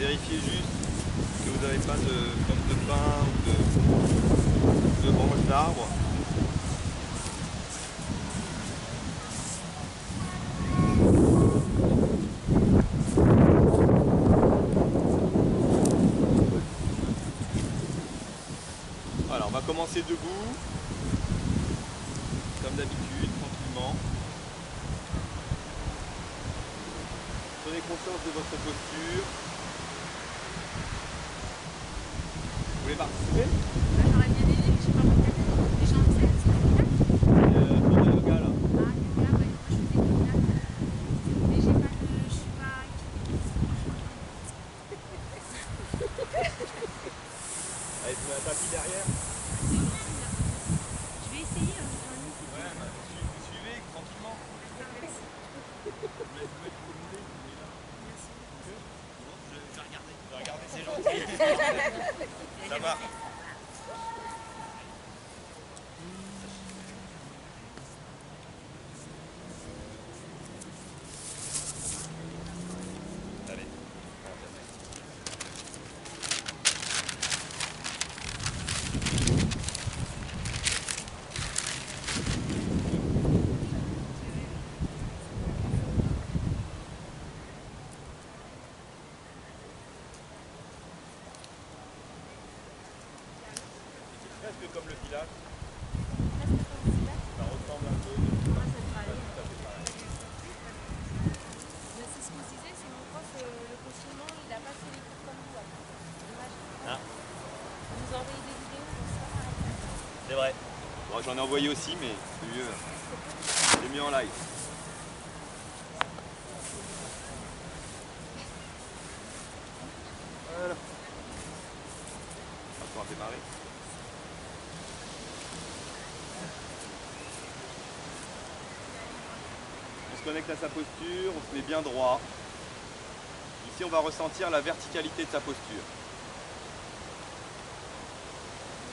Vérifiez juste que vous n'avez pas de pommes de pin ou de branches d'arbres. Voilà, on va commencer debout, comme d'habitude, tranquillement. Prenez conscience de votre posture. Vous voulez participer? J'aurais bien aimé, mais je sais pas pourquoi. Les gens le savent, c'est yoga. Pour le yoga là. Ah, yoga, ouais, moi je faisais du yoga. Mais j'ai pas de. Je suis pas équilibriste, franchement, non. Allez, tu mets un tapis derrière. C'est bien, c'est bien. Je vais essayer, j'en ai une petite. Ouais, bah, vous suivez tranquillement. D'accord, merci. Vous mettez où vous voulez, vous là. Merci. Bon, je vais regarder. Je vais regarder, c'est gentil. Ça va. Allez. Presque comme le pilates. Presque comme le pilates. Ça ressemble un peu. Moi, ça devrait aller. Tout à fait pareil. Mais c'est ce qu'on se disait, c'est mon prof, le confinement, il a pas fait les cours comme vous après. Dommage. Ah. Il nous a envoyé des vidéos, donc c'est pas pareil. C'est vrai. Bon, j'en ai envoyé aussi, mais c'est mieux. C'est mieux en live. Voilà. On va pouvoir démarrer. On se connecte à sa posture, on se met bien droit. Ici, on va ressentir la verticalité de sa posture.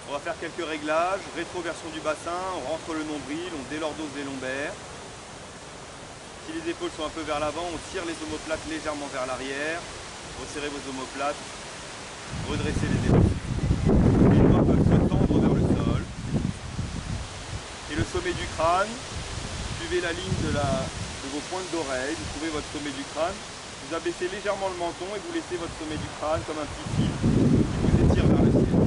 On va faire quelques réglages, rétroversion du bassin, on rentre le nombril, on délordose les lombaires. Si les épaules sont un peu vers l'avant, on tire les omoplates légèrement vers l'arrière. Resserrez vos omoplates, redressez les épaules. Les doigts peuvent se tendre vers le sol. Et le sommet du crâne, suivez la ligne de vos pointes d'oreille, vous trouvez votre sommet du crâne. Vous abaissez légèrement le menton et vous laissez votre sommet du crâne comme un petit fil qui vous étire vers le ciel.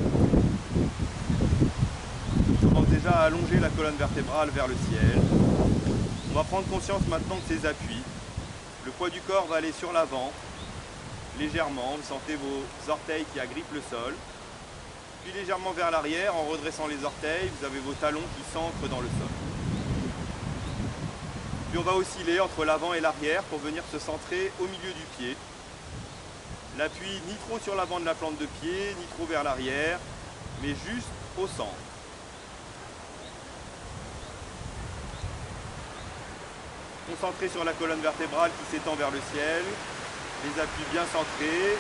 On commence déjà à allonger la colonne vertébrale vers le ciel. On va prendre conscience maintenant de ces appuis. Le poids du corps va aller sur l'avant, légèrement. Vous sentez vos orteils qui agrippent le sol. Puis légèrement vers l'arrière, en redressant les orteils, vous avez vos talons qui s'ancrent dans le sol. Puis on va osciller entre l'avant et l'arrière pour venir se centrer au milieu du pied. L'appui ni trop sur l'avant de la plante de pied, ni trop vers l'arrière, mais juste au centre. Concentré sur la colonne vertébrale qui s'étend vers le ciel, les appuis bien centrés.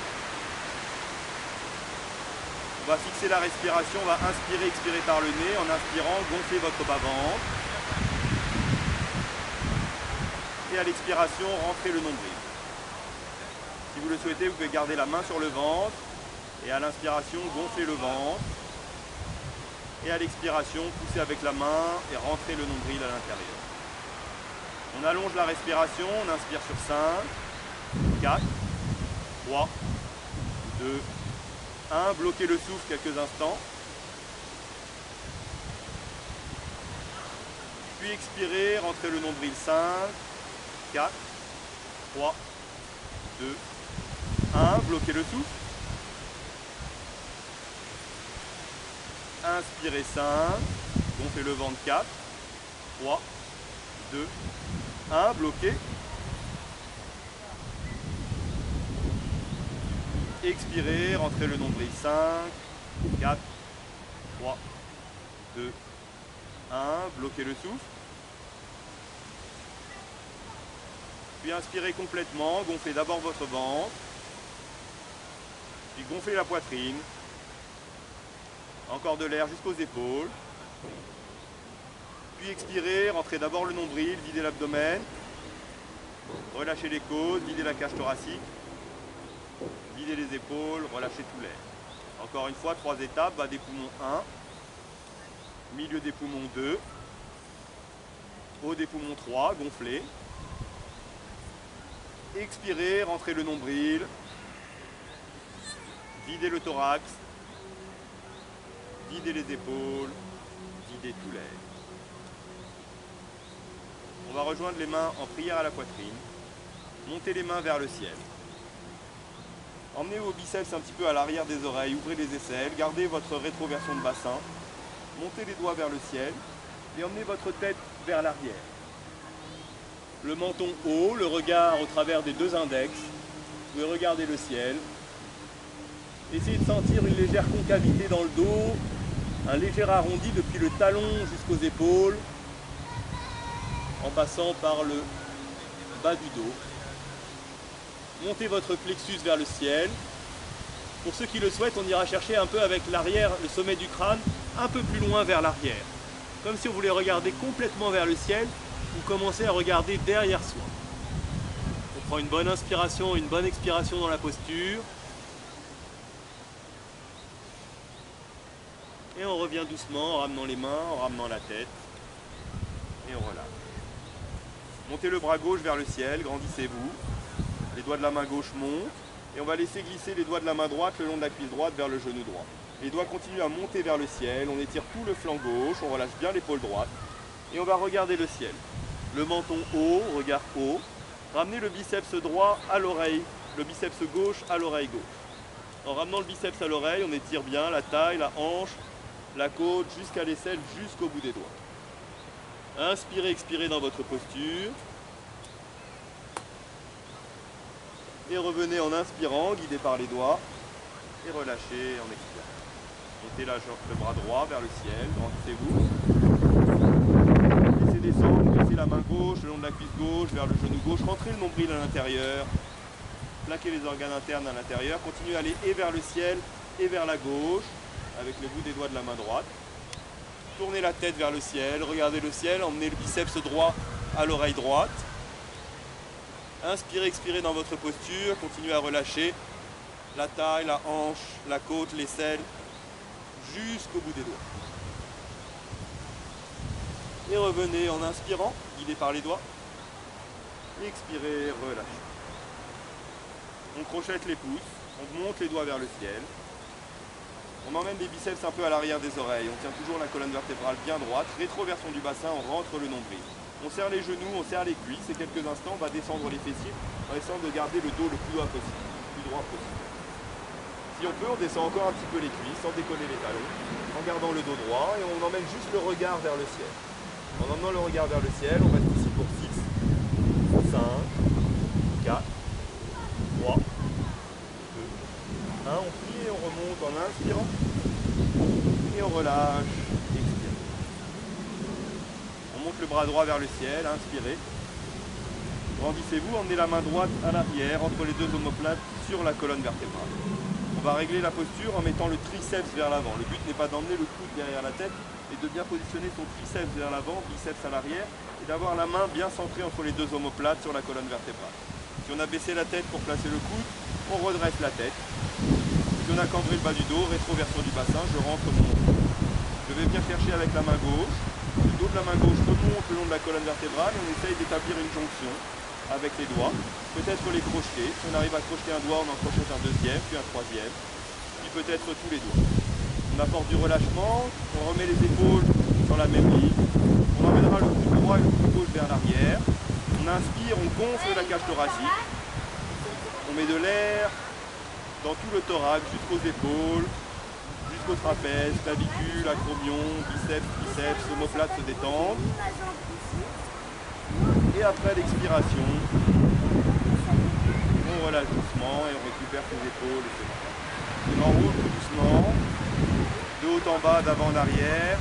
On va fixer la respiration, on va inspirer, expirer par le nez. En inspirant, gonflez votre bas-ventre. Et à l'expiration, rentrez le nombril. Si vous le souhaitez, vous pouvez garder la main sur le ventre. Et à l'inspiration, gonflez le ventre. Et à l'expiration, poussez avec la main et rentrez le nombril à l'intérieur. On allonge la respiration, on inspire sur 5, 4, 3, 2, 1. Bloquez le souffle quelques instants. Puis expirez, rentrez le nombril 5, 4, 3, 2, 1. Bloquez le souffle. Inspirez 5, gonflez le ventre 4, 3, 2, 1. Bloquez. Expirez, rentrez le nombril 5, 4, 3, 2, 1. Bloquez le souffle. Puis inspirez complètement, gonflez d'abord votre ventre, puis gonflez la poitrine. Encore de l'air jusqu'aux épaules. Puis expirez, rentrez d'abord le nombril, videz l'abdomen. Relâchez les côtes, videz la cage thoracique. Videz les épaules, relâchez tout l'air. Encore une fois, 3 étapes, bas des poumons 1, milieu des poumons 2, haut des poumons 3, gonflez. Expirez, rentrez le nombril, videz le thorax, videz les épaules, videz tout l'air. On va rejoindre les mains en prière à la poitrine. Montez les mains vers le ciel. Emmenez vos biceps un petit peu à l'arrière des oreilles, ouvrez les aisselles, gardez votre rétroversion de bassin. Montez les doigts vers le ciel et emmenez votre tête vers l'arrière. Le menton haut, le regard au travers des 2 index. Vous pouvez regarder le ciel. Essayez de sentir une légère concavité dans le dos, un léger arrondi depuis le talon jusqu'aux épaules, en passant par le bas du dos. Montez votre plexus vers le ciel. Pour ceux qui le souhaitent, on ira chercher un peu avec l'arrière, le sommet du crâne, un peu plus loin vers l'arrière. Comme si on voulait regarder complètement vers le ciel, ou commencer à regarder derrière soi. On prend une bonne inspiration, une bonne expiration dans la posture. Et on revient doucement en ramenant les mains, en ramenant la tête. Et on relâche. Montez le bras gauche vers le ciel, grandissez-vous. Les doigts de la main gauche montent. Et on va laisser glisser les doigts de la main droite le long de la cuisse droite vers le genou droit. Les doigts continuent à monter vers le ciel. On étire tout le flanc gauche, on relâche bien l'épaule droite. Et on va regarder le ciel. Le menton haut, regard haut. Ramenez le biceps droit à l'oreille, le biceps gauche à l'oreille gauche. En ramenant le biceps à l'oreille, on étire bien la taille, la hanche, la côte, jusqu'à l'aisselle, jusqu'au bout des doigts. Inspirez, expirez dans votre posture. Et revenez en inspirant, guidé par les doigts. Et relâchez en expirant. Montez le bras droit vers le ciel, grandissez-vous. Laissez descendre, glissez la main gauche le long de la cuisse gauche vers le genou gauche. Rentrez le nombril à l'intérieur. Plaquez les organes internes à l'intérieur. Continuez à aller et vers le ciel et vers la gauche avec le bout des doigts de la main droite. Tournez la tête vers le ciel, regardez le ciel, emmenez le biceps droit à l'oreille droite. Inspirez, expirez dans votre posture, continuez à relâcher la taille, la hanche, la côte, l'aisselle, jusqu'au bout des doigts. Et revenez en inspirant, guidé par les doigts. Expirez, relâchez. On crochette les pouces, on monte les doigts vers le ciel. On emmène les biceps un peu à l'arrière des oreilles. On tient toujours la colonne vertébrale bien droite. Rétroversion du bassin, on rentre le nombril. On serre les genoux, on serre les cuisses et quelques instants, on va descendre les fessiers en essayant de garder le dos le plus droit possible. Si on peut, on descend encore un petit peu les cuisses sans décoller les talons, en gardant le dos droit et on emmène juste le regard vers le ciel. En emmenant le regard vers le ciel, on reste ici pour 6, 5, 4, 3, 2, 1. On plie et on remonte en inspirant et on relâche, expire. On monte le bras droit vers le ciel, inspirez. Grandissez-vous, emmenez la main droite à l'arrière, entre les 2 omoplates sur la colonne vertébrale. On va régler la posture en mettant le triceps vers l'avant. Le but n'est pas d'emmener le coude derrière la tête, mais de bien positionner son triceps vers l'avant, biceps à l'arrière, et d'avoir la main bien centrée entre les 2 omoplates sur la colonne vertébrale. Si on a baissé la tête pour placer le coude, on redresse la tête. Si on a cambré le bas du dos, rétroversion du bassin, je rentre mon dos. Je vais bien chercher avec la main gauche. Le dos de la main gauche remonte le long de la colonne vertébrale et on essaye d'établir une jonction avec les doigts. Peut-être les crocheter. Si on arrive à crocheter un doigt, on en crochette un deuxième, puis un troisième. Puis peut-être tous les doigts. On apporte du relâchement, on remet les épaules sur la même ligne. On emmènera le coude droit et le coude gauche vers l'arrière. On inspire, on gonfle la cage thoracique. On met de l'air dans tout le thorax, jusqu'aux épaules, jusqu'au trapèze, clavicule, acromion, biceps, triceps, omoplates se détendent. Et après l'expiration, on relâche doucement et on récupère ses épaules et ses bras. On enroule tout doucement, de haut en bas, d'avant en arrière,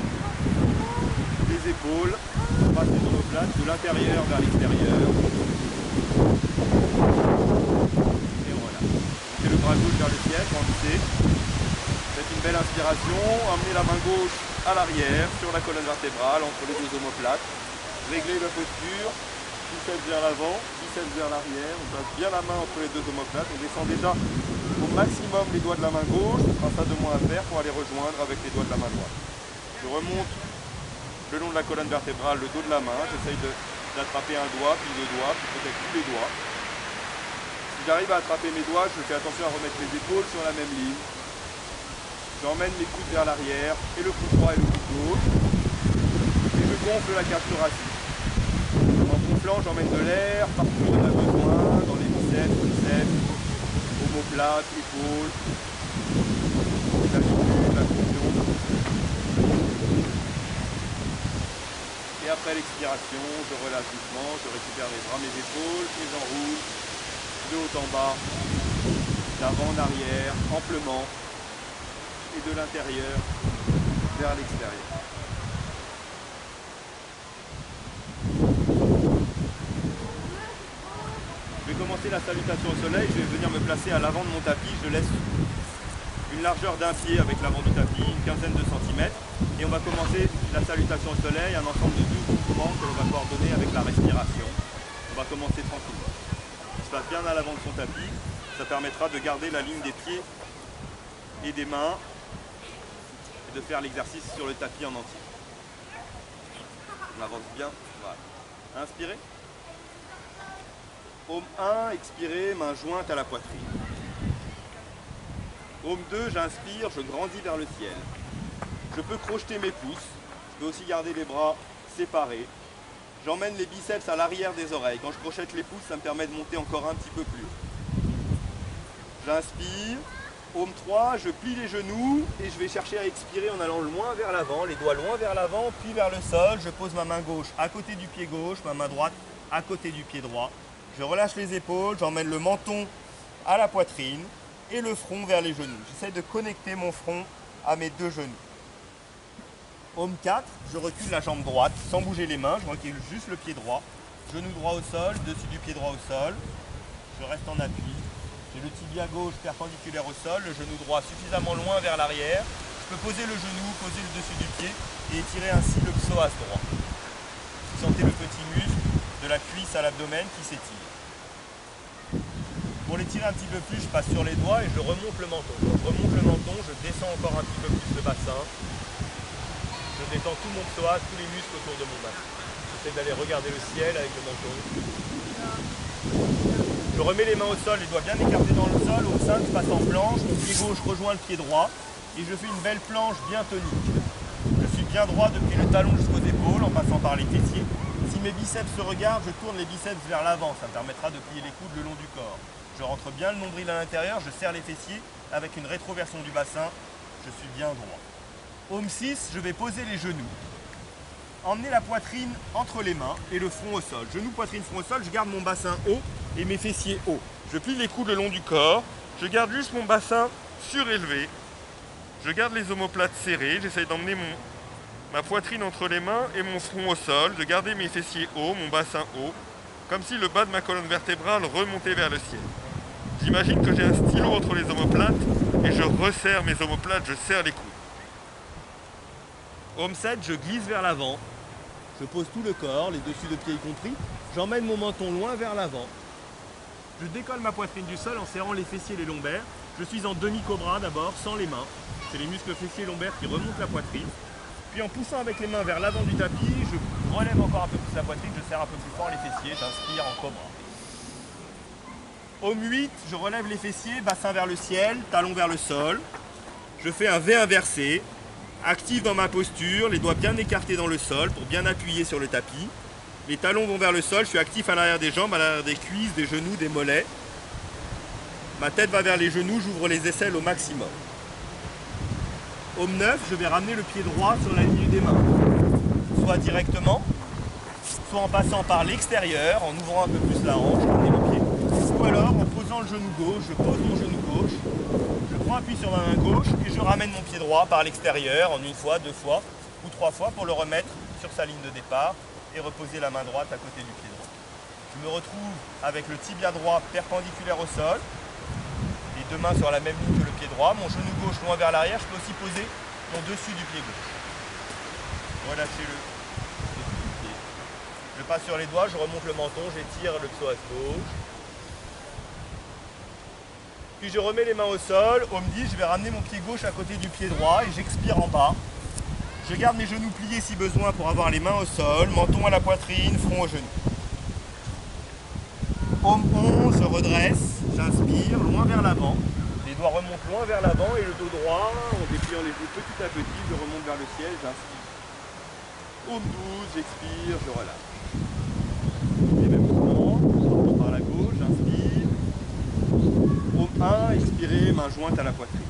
les épaules, on passe les omoplates de l'intérieur vers l'extérieur. Et on relâche. Mettez le bras gauche vers le ciel, grandissez. Faites une belle inspiration, emmenez la main gauche à l'arrière, sur la colonne vertébrale, entre les 2 omoplates. Réglez la posture. biceps vers l'avant, biceps vers l'arrière, on passe bien la main entre les deux omoplates, on descend déjà au maximum les doigts de la main gauche, on fera ça de moins à faire pour aller rejoindre avec les doigts de la main droite. Je remonte le long de la colonne vertébrale, le dos de la main, j'essaye d'attraper un doigt, puis deux doigts, puis peut-être tous les doigts. Si j'arrive à attraper mes doigts, je fais attention à remettre les épaules sur la même ligne. J'emmène les coudes vers l'arrière, et le coude droit et le coude gauche, et je gonfle la cage thoracique. En gonflant, j'emmène de l'air partout où on a besoin, dans les biceps, triceps, omoplates, épaules, la clavicule, la flexion. Et après l'expiration, je relâche doucement, je récupère mes bras, mes épaules, et j'enroule de haut en bas, d'avant en arrière, amplement, et de l'intérieur vers l'extérieur. Je vais commencer la salutation au soleil, je vais venir me placer à l'avant de mon tapis, je laisse une largeur d'un pied avec l'avant du tapis, une quinzaine de centimètres, et on va commencer la salutation au soleil, un ensemble de 12 mouvements que l'on va coordonner avec la respiration. On va commencer tranquillement. Il se passe bien à l'avant de son tapis, ça permettra de garder la ligne des pieds et des mains et de faire l'exercice sur le tapis en entier. On avance bien, voilà. Inspirez. Aume 1, expirez, main jointe à la poitrine. Aume 2, j'inspire, je grandis vers le ciel. Je peux crocheter mes pouces, je peux aussi garder les bras séparés. J'emmène les biceps à l'arrière des oreilles. Quand je crochette les pouces, ça me permet de monter encore un petit peu plus haut. J'inspire. Aume 3, je plie les genoux et je vais chercher à expirer en allant loin vers l'avant, les doigts loin vers l'avant, puis vers le sol. Je pose ma main gauche à côté du pied gauche, ma main droite à côté du pied droit. Je relâche les épaules, j'emmène le menton à la poitrine et le front vers les genoux. J'essaie de connecter mon front à mes deux genoux. Aume 4, je recule la jambe droite sans bouger les mains, je recule juste le pied droit. Genou droit au sol, dessus du pied droit au sol. Je reste en appui. J'ai le tibia gauche perpendiculaire au sol, le genou droit suffisamment loin vers l'arrière. Je peux poser le genou, poser le dessus du pied et étirer ainsi le psoas droit. Vous sentez le petit muscle de la cuisse à l'abdomen qui s'étire. Pour l'étirer un petit peu plus, je passe sur les doigts et je remonte le menton. Quand je remonte le menton, je descends encore un petit peu plus le bassin. Je détends tout mon psoas, tous les muscles autour de mon bassin. J'essaie d'aller regarder le ciel avec le menton. Je remets les mains au sol, les doigts bien écartés dans le sol. Au sein, je passe en planche, mon pied gauche rejoint le pied droit et je fais une belle planche bien tonique. Je suis bien droit depuis le talon jusqu'aux épaules en passant par les fessiers. Si mes biceps se regardent, je tourne les biceps vers l'avant. Ça me permettra de plier les coudes le long du corps. Je rentre bien le nombril à l'intérieur, je serre les fessiers avec une rétroversion du bassin. Je suis bien droit. Aume 6, je vais poser les genoux. Emmener la poitrine entre les mains et le front au sol. Genou, poitrine, front au sol, je garde mon bassin haut et mes fessiers hauts. Je plie les coudes le long du corps. Je garde juste mon bassin surélevé. Je garde les omoplates serrées. J'essaye d'emmener ma poitrine entre les mains et mon front au sol. De garder mes fessiers hauts, mon bassin haut. Comme si le bas de ma colonne vertébrale remontait vers le ciel. J'imagine que j'ai un stylo entre les omoplates et je resserre mes omoplates, je serre les coudes. Aume 7, je glisse vers l'avant. Je pose tout le corps, les dessus de pied y compris. J'emmène mon menton loin vers l'avant. Je décolle ma poitrine du sol en serrant les fessiers et les lombaires. Je suis en demi-cobra d'abord, sans les mains. C'est les muscles fessiers et lombaires qui remontent la poitrine. Puis en poussant avec les mains vers l'avant du tapis, je relève encore un peu plus la poitrine, je serre un peu plus fort les fessiers, j'inspire en cobra. Aume 8, je relève les fessiers, bassin vers le ciel, talon vers le sol. Je fais un V inversé, actif dans ma posture, les doigts bien écartés dans le sol pour bien appuyer sur le tapis. Les talons vont vers le sol, je suis actif à l'arrière des jambes, à l'arrière des cuisses, des genoux, des mollets. Ma tête va vers les genoux, j'ouvre les aisselles au maximum. Aume 9, je vais ramener le pied droit sur la ligne des mains. Soit directement, soit en passant par l'extérieur, en ouvrant un peu plus la hanche, ramener le pied. Ou alors en posant le genou gauche, je pose mon genou gauche, je prends appui sur ma main gauche et je ramène mon pied droit par l'extérieur en une fois, deux fois ou trois fois pour le remettre sur sa ligne de départ et reposer la main droite à côté du pied droit. Je me retrouve avec le tibia droit perpendiculaire au sol, les deux mains sur la même ligne que le pied droit, mon genou gauche loin vers l'arrière, je peux aussi poser mon dessus du pied gauche. Relâchez-le, dessus du pied. Je passe sur les doigts, je remonte le menton, j'étire le psoas gauche. Puis je remets les mains au sol. Home 10, je vais ramener mon pied gauche à côté du pied droit et j'expire en bas. Je garde mes genoux pliés si besoin pour avoir les mains au sol, menton à la poitrine, front aux genoux. Home 11, je redresse, j'inspire, loin vers l'avant. Les doigts remontent loin vers l'avant et le dos droit, en dépliant les genoux petit à petit, je remonte vers le ciel, j'inspire. Home 12, j'expire, je relâche. Les mêmes mouvements, par la gauche, j'inspire. Home 1, expirez, main jointe à la poitrine.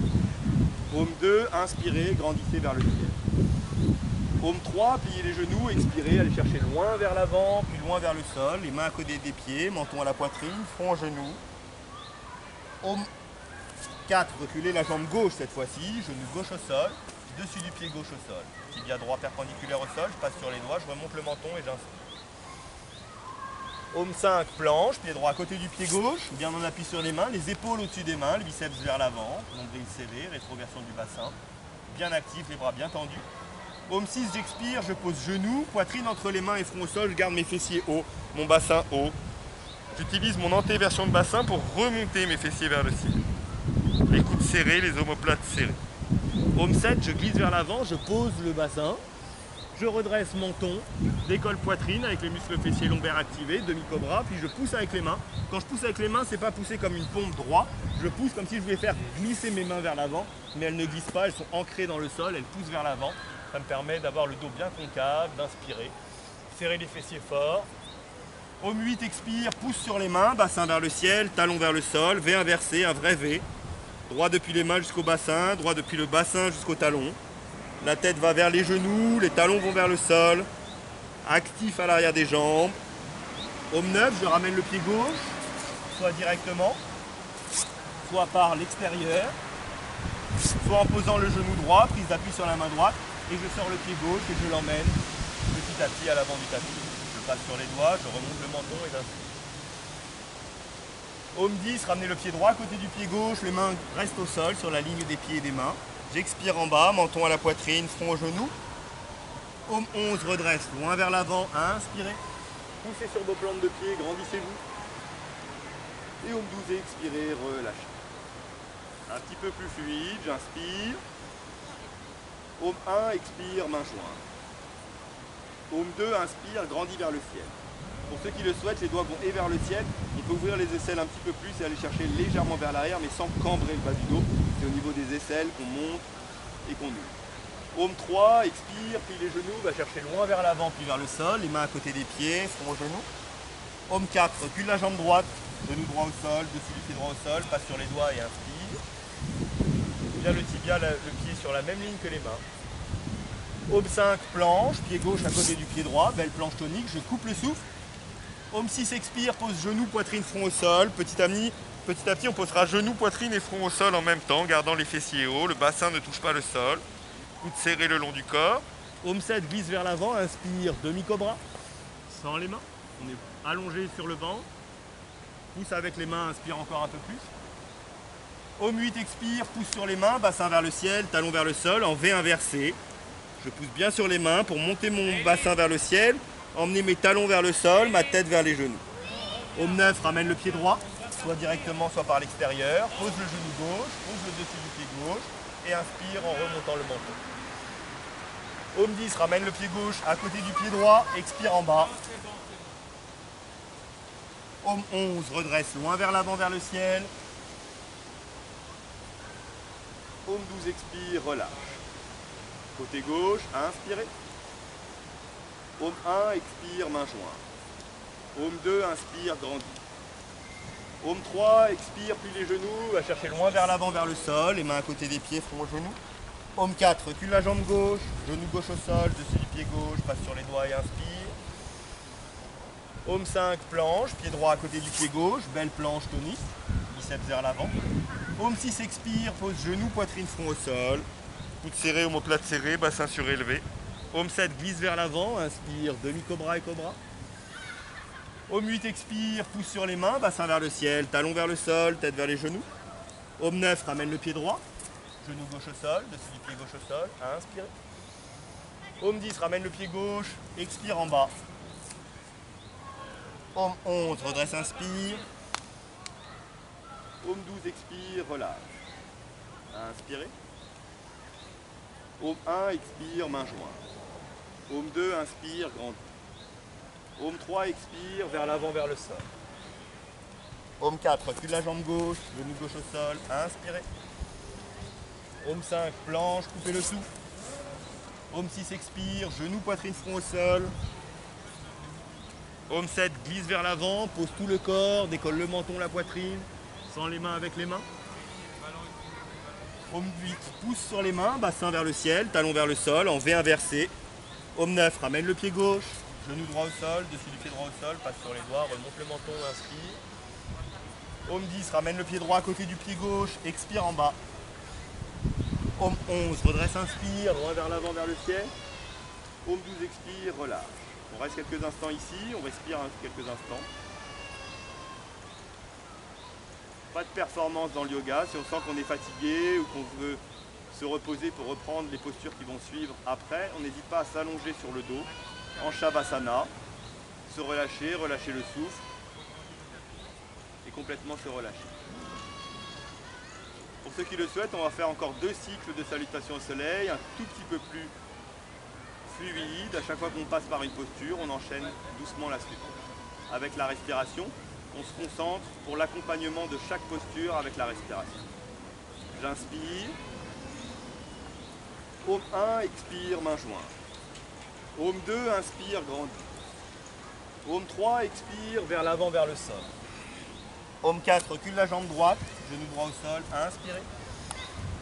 Home 2, inspirez, grandissez vers le ciel. Home 3, pliez les genoux, expirez, allez chercher loin vers l'avant, puis loin vers le sol, les mains à côté des pieds, menton à la poitrine, front aux genoux. Home 4, reculez la jambe gauche cette fois-ci, genou gauche au sol, dessus du pied gauche au sol. Tibia droit perpendiculaire au sol, je passe sur les doigts, je remonte le menton et j'inspire. Home 5, planche, pied droit à côté du pied gauche, bien en appui sur les mains, les épaules au-dessus des mains, le biceps vers l'avant, nombril serré, rétroversion du bassin, bien actif, les bras bien tendus. Home 6, j'expire, je pose genoux, poitrine entre les mains et front au sol, je garde mes fessiers hauts, mon bassin haut. J'utilise mon antéversion de bassin pour remonter mes fessiers vers le ciel. Les coudes serrés, les omoplates serrées. Home 7, je glisse vers l'avant, je pose le bassin, je redresse menton, décolle poitrine avec les muscles fessiers lombaires activés, demi-cobra, puis je pousse avec les mains. Quand je pousse avec les mains, c'est pas pousser comme une pompe droite, je pousse comme si je voulais faire glisser mes mains vers l'avant, mais elles ne glissent pas, elles sont ancrées dans le sol, elles poussent vers l'avant. Ça me permet d'avoir le dos bien concave, d'inspirer, serrer les fessiers fort. Home 8, expire, pousse sur les mains, bassin vers le ciel, talon vers le sol, V inversé, un vrai V. Droit depuis les mains jusqu'au bassin, droit depuis le bassin jusqu'au talon. La tête va vers les genoux, les talons vont vers le sol. Actif à l'arrière des jambes. Home 9, je ramène le pied gauche, soit directement, soit par l'extérieur, soit en posant le genou droit, prise d'appui sur la main droite. Et je sors le pied gauche et je l'emmène petit à petit à l'avant du tapis. Je passe sur les doigts, je remonte le menton et j'inspire. Home 10, ramenez le pied droit à côté du pied gauche, les mains restent au sol sur la ligne des pieds et des mains. J'expire en bas, menton à la poitrine, front aux genoux. Home 11, redresse, loin vers l'avant, inspirez. Poussez sur vos plantes de pied, grandissez-vous. Et Home 12, expirez, relâchez. Un petit peu plus fluide, j'inspire. Home 1, expire, main jointe. Home 2, inspire, grandit vers le ciel. Pour ceux qui le souhaitent, les doigts vont et vers le ciel. On peut ouvrir les aisselles un petit peu plus et aller chercher légèrement vers l'arrière, mais sans cambrer le bas du dos. C'est au niveau des aisselles qu'on monte et qu'on ouvre. Home 3, expire, plie les genoux, va chercher loin vers l'avant, puis vers le sol, les mains à côté des pieds, front aux genoux. Home 4, recule la jambe droite, genou droit au sol, dessus du pied droit au sol, passe sur les doigts et inspire. Bien le tibia, le pied sur la même ligne que les mains. Home 5, planche, pied gauche à côté du pied droit, belle planche tonique, je coupe le souffle. Home 6, expire, pose genou, poitrine, front au sol. Petit à petit, on posera genou, poitrine et front au sol en même temps, gardant les fessiers hauts, le bassin ne touche pas le sol. Coude serré le long du corps. Home 7, glisse vers l'avant, inspire, demi-cobra, sans les mains. On est allongé sur le ventre. Pousse avec les mains, inspire encore un peu plus. Home 8, expire, pousse sur les mains, bassin vers le ciel, talon vers le sol, en V inversé. Je pousse bien sur les mains pour monter mon bassin vers le ciel, emmener mes talons vers le sol, ma tête vers les genoux. Home 9, ramène le pied droit, soit directement, soit par l'extérieur. Pose le genou gauche, pose le dessus du pied gauche et inspire en remontant le menton. Home 10, ramène le pied gauche à côté du pied droit, expire en bas. Home 11, redresse loin vers l'avant vers le ciel. Home 12, expire, relâche. Côté gauche, inspirez. Home 1, expire, main jointe. Home 2, inspire, grandit. Home 3, expire, plie les genoux, va chercher loin vers l'avant vers le sol, les mains à côté des pieds, front aux genoux. Home 4, recule la jambe gauche, genou gauche au sol, dessus du pied gauche, passe sur les doigts et inspire. Home 5, planche, pied droit à côté du pied gauche, belle planche tonique, biceps vers l'avant. Home 6, expire, pose genou, poitrine, front au sol. Coude serré, omoplate serré, bassin surélevé. Home 7, glisse vers l'avant, inspire, demi-cobra et cobra. Home 8, expire, pousse sur les mains, bassin vers le ciel, talon vers le sol, tête vers les genoux. Home 9, ramène le pied droit, genou gauche au sol, dessus du pied gauche au sol, inspire. Home 10, ramène le pied gauche, expire en bas. Homme 11, redresse, inspire. Homme 12, expire, relâche. Inspirez. Homme 1, expire, main jointe. Homme 2, inspire, grandit. Homme 3, expire, vers l'avant, vers le sol. Homme 4, recule la jambe gauche, genou gauche au sol, inspirez. Homme 5, planche, coupez le souffle. Homme 6, expire, genou, poitrine, front au sol. Homme 7, glisse vers l'avant, pose tout le corps, décolle le menton, la poitrine, sans les mains avec les mains. Homme 8, pousse sur les mains, bassin vers le ciel, talon vers le sol, en V inversé. Homme 9, ramène le pied gauche, genou droit au sol, dessus du pied droit au sol, passe sur les doigts, remonte le menton, inspire. Homme 10, ramène le pied droit à côté du pied gauche, expire en bas. Homme 11, redresse, inspire, loin vers l'avant, vers le ciel. Homme 12, expire, relâche. On reste quelques instants ici, on respire quelques instants. Pas de performance dans le yoga, si on sent qu'on est fatigué ou qu'on veut se reposer pour reprendre les postures qui vont suivre après, on n'hésite pas à s'allonger sur le dos en Shavasana, se relâcher, relâcher le souffle et complètement se relâcher. Pour ceux qui le souhaitent, on va faire encore 2 cycles de salutation au soleil, un tout petit peu plus fluide. À chaque fois qu'on passe par une posture, on enchaîne doucement la suivante. Avec la respiration, on se concentre pour l'accompagnement de chaque posture avec la respiration. J'inspire. Homme 1, expire, main jointe. Homme 2, inspire, grandit. Homme 3, expire, vers l'avant, vers le sol. Homme 4, recule la jambe droite, genou droit au sol, inspirez.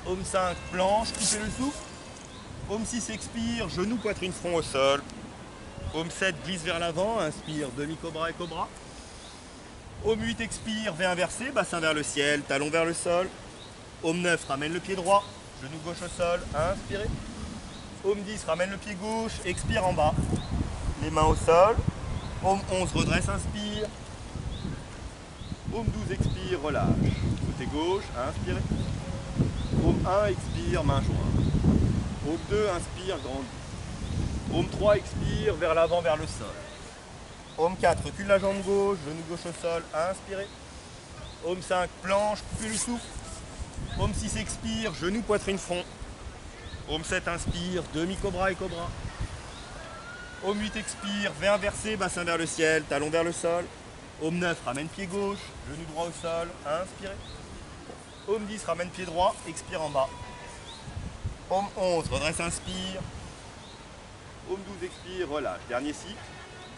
Homme 5, planche, coupez le souffle. Homme 6, expire, genou, poitrine, front au sol. Homme 7, glisse vers l'avant, inspire, demi-cobra et cobra. Homme 8, expire, V inversé, bassin vers le ciel, talon vers le sol. Homme 9, ramène le pied droit, genou gauche au sol, inspirez. Homme 10, ramène le pied gauche, expire en bas. Les mains au sol. Homme 11, redresse, inspire. Homme 12, expire, relâche. Côté gauche, inspirez. Homme 1, expire, main jointe. Homme 2, inspire, grandit. Homme 3, expire, vers l'avant, vers le sol. Homme 4, recule la jambe gauche, genou gauche au sol, inspirez. Homme 5, planche, coupez le souffle. Homme 6, expire, genou, poitrine, front. Homme 7, inspire, demi-cobra et cobra. Homme 8, expire, V inversé, bassin vers le ciel, talon vers le sol. Homme 9, ramène pied gauche, genou droit au sol, inspirez. Homme 10, ramène pied droit, expire en bas. Homme 11, redresse, inspire. Homme 12, expire, relâche. Dernier cycle.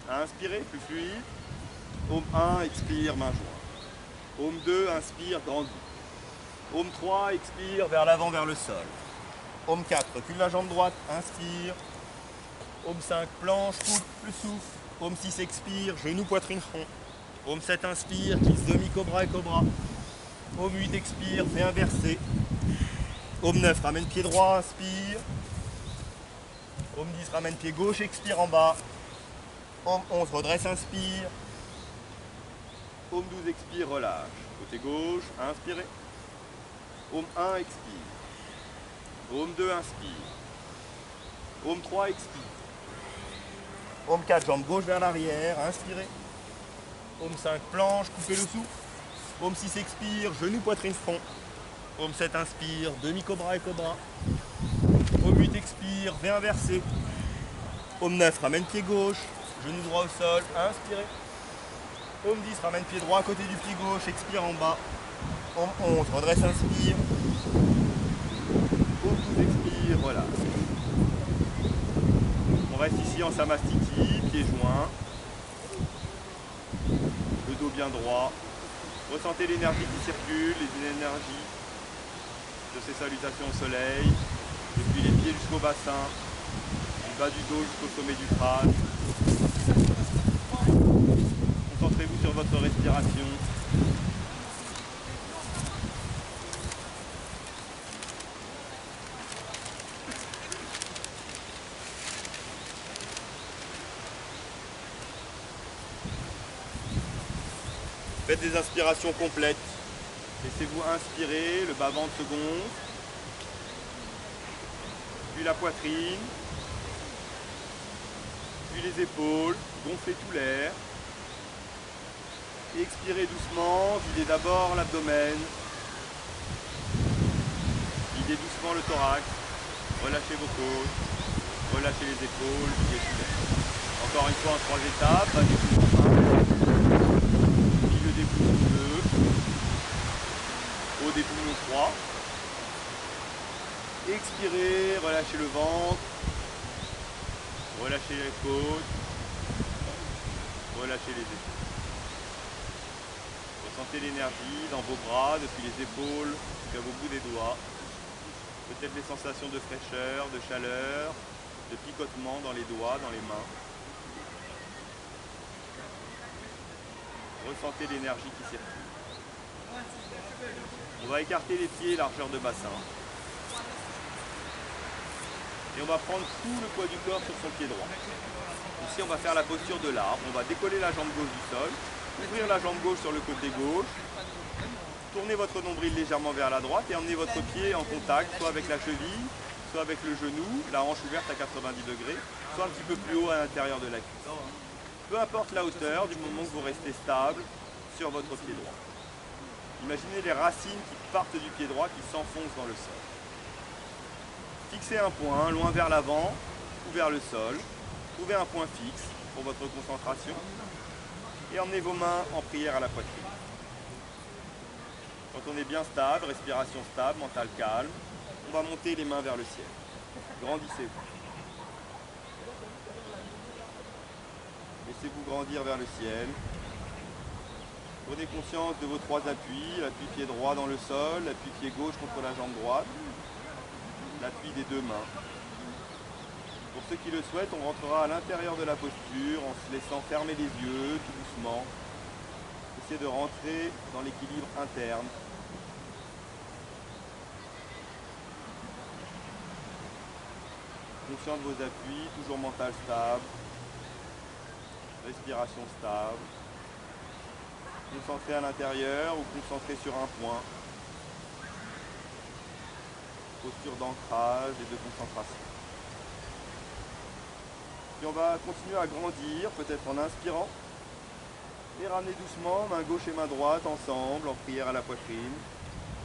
Inspirez, plus fluide. Homme 1, expire, main jointe. Homme 2, inspire, grandit. Homme 3, expire, vers l'avant, vers le sol. Homme 4, recule la jambe droite, inspire. Homme 5, planche, coupe le souffle. Homme 6, expire, genou, poitrine, front. Homme 7, inspire, glisse demi-cobra et cobra. Homme 8, expire, V inversé. Homme 9, ramène pied droit, inspire. Homme 10, ramène pied gauche, expire en bas. Homme 11, redresse, inspire. Homme 12, expire, relâche. Côté gauche, inspirez. Homme 1, expire. Homme 2, inspire. Homme 3, expire. Homme 4, jambe gauche vers l'arrière, inspirez. Homme 5, planche, coupez le souffle. Homme 6, expire, genou, poitrine, front. Homme 7, inspire, demi-cobra et cobra. Homme 8, expire, V inversé. Homme 9, ramène pied gauche, genou droit au sol, inspirez. Homme 10, ramène pied droit à côté du pied gauche, expire en bas. Homme 11, redresse, inspire. Homme 12, expire, relâche. On reste ici en Samastiti, pieds joints. Le dos bien droit. Ressentez l'énergie qui circule, les énergies de ces salutations au soleil. Depuis les pieds jusqu'au bassin, du bas du dos jusqu'au sommet du crâne. Concentrez-vous sur votre respiration. Faites des inspirations complètes. Laissez-vous inspirer, le bas-ventre se gonfle. Puis la poitrine. Puis les épaules. Gonflez tout l'air. Expirez doucement, videz d'abord l'abdomen. Videz doucement le thorax. Relâchez vos côtes. Relâchez les épaules. Videz tout l'air. Encore une fois en 3 étapes. Un dépouillement simple. Puis le dépouillement 2. Au dépouillement 3. Expirez, relâchez le ventre. Relâchez les côtes. Relâchez les épaules. Ressentez l'énergie dans vos bras, depuis les épaules jusqu'à vos bouts des doigts. Peut-être les sensations de fraîcheur, de chaleur, de picotement dans les doigts, dans les mains. Ressentez l'énergie qui circule. On va écarter les pieds largeur de bassin. Et on va prendre tout le poids du corps sur son pied droit. Ici, on va faire la posture de l'arbre. On va décoller la jambe gauche du sol. Ouvrir la jambe gauche sur le côté gauche, tournez votre nombril légèrement vers la droite et emmenez votre pied en contact, soit avec la cheville, soit avec le genou, la hanche ouverte à 90 degrés, soit un petit peu plus haut à l'intérieur de la cuisse. Peu importe la hauteur, du moment que vous restez stable sur votre pied droit. Imaginez les racines qui partent du pied droit, qui s'enfoncent dans le sol. Fixez un point, loin vers l'avant ou vers le sol. Trouvez un point fixe pour votre concentration. Et emmenez vos mains en prière à la poitrine. Quand on est bien stable, respiration stable, mental calme, on va monter les mains vers le ciel. Grandissez-vous. Laissez-vous grandir vers le ciel. Prenez conscience de vos 3 appuis, l'appui pied droit dans le sol, l'appui pied gauche contre la jambe droite, l'appui des 2 mains. Pour ceux qui le souhaitent, on rentrera à l'intérieur de la posture en se laissant fermer les yeux tout doucement. Essayez de rentrer dans l'équilibre interne. Conscient de vos appuis, toujours mental stable. Respiration stable. Concentré à l'intérieur ou concentré sur un point. Posture d'ancrage et de concentration. Puis on va continuer à grandir, peut-être en inspirant. Et ramener doucement main gauche et main droite ensemble, en prière à la poitrine.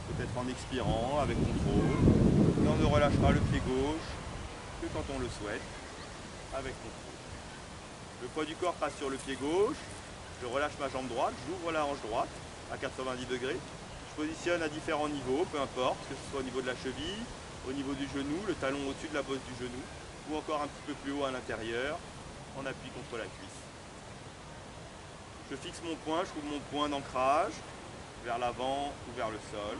Peut-être en expirant, avec contrôle. Et on ne relâchera le pied gauche que quand on le souhaite, avec contrôle. Le poids du corps passe sur le pied gauche. Je relâche ma jambe droite, j'ouvre la hanche droite à 90 degrés. Je positionne à différents niveaux, peu importe, que ce soit au niveau de la cheville, au niveau du genou, le talon au-dessus de la bosse du genou, ou encore un petit peu plus haut à l'intérieur, en appui contre la cuisse. Je fixe mon point, je trouve mon point d'ancrage, vers l'avant ou vers le sol,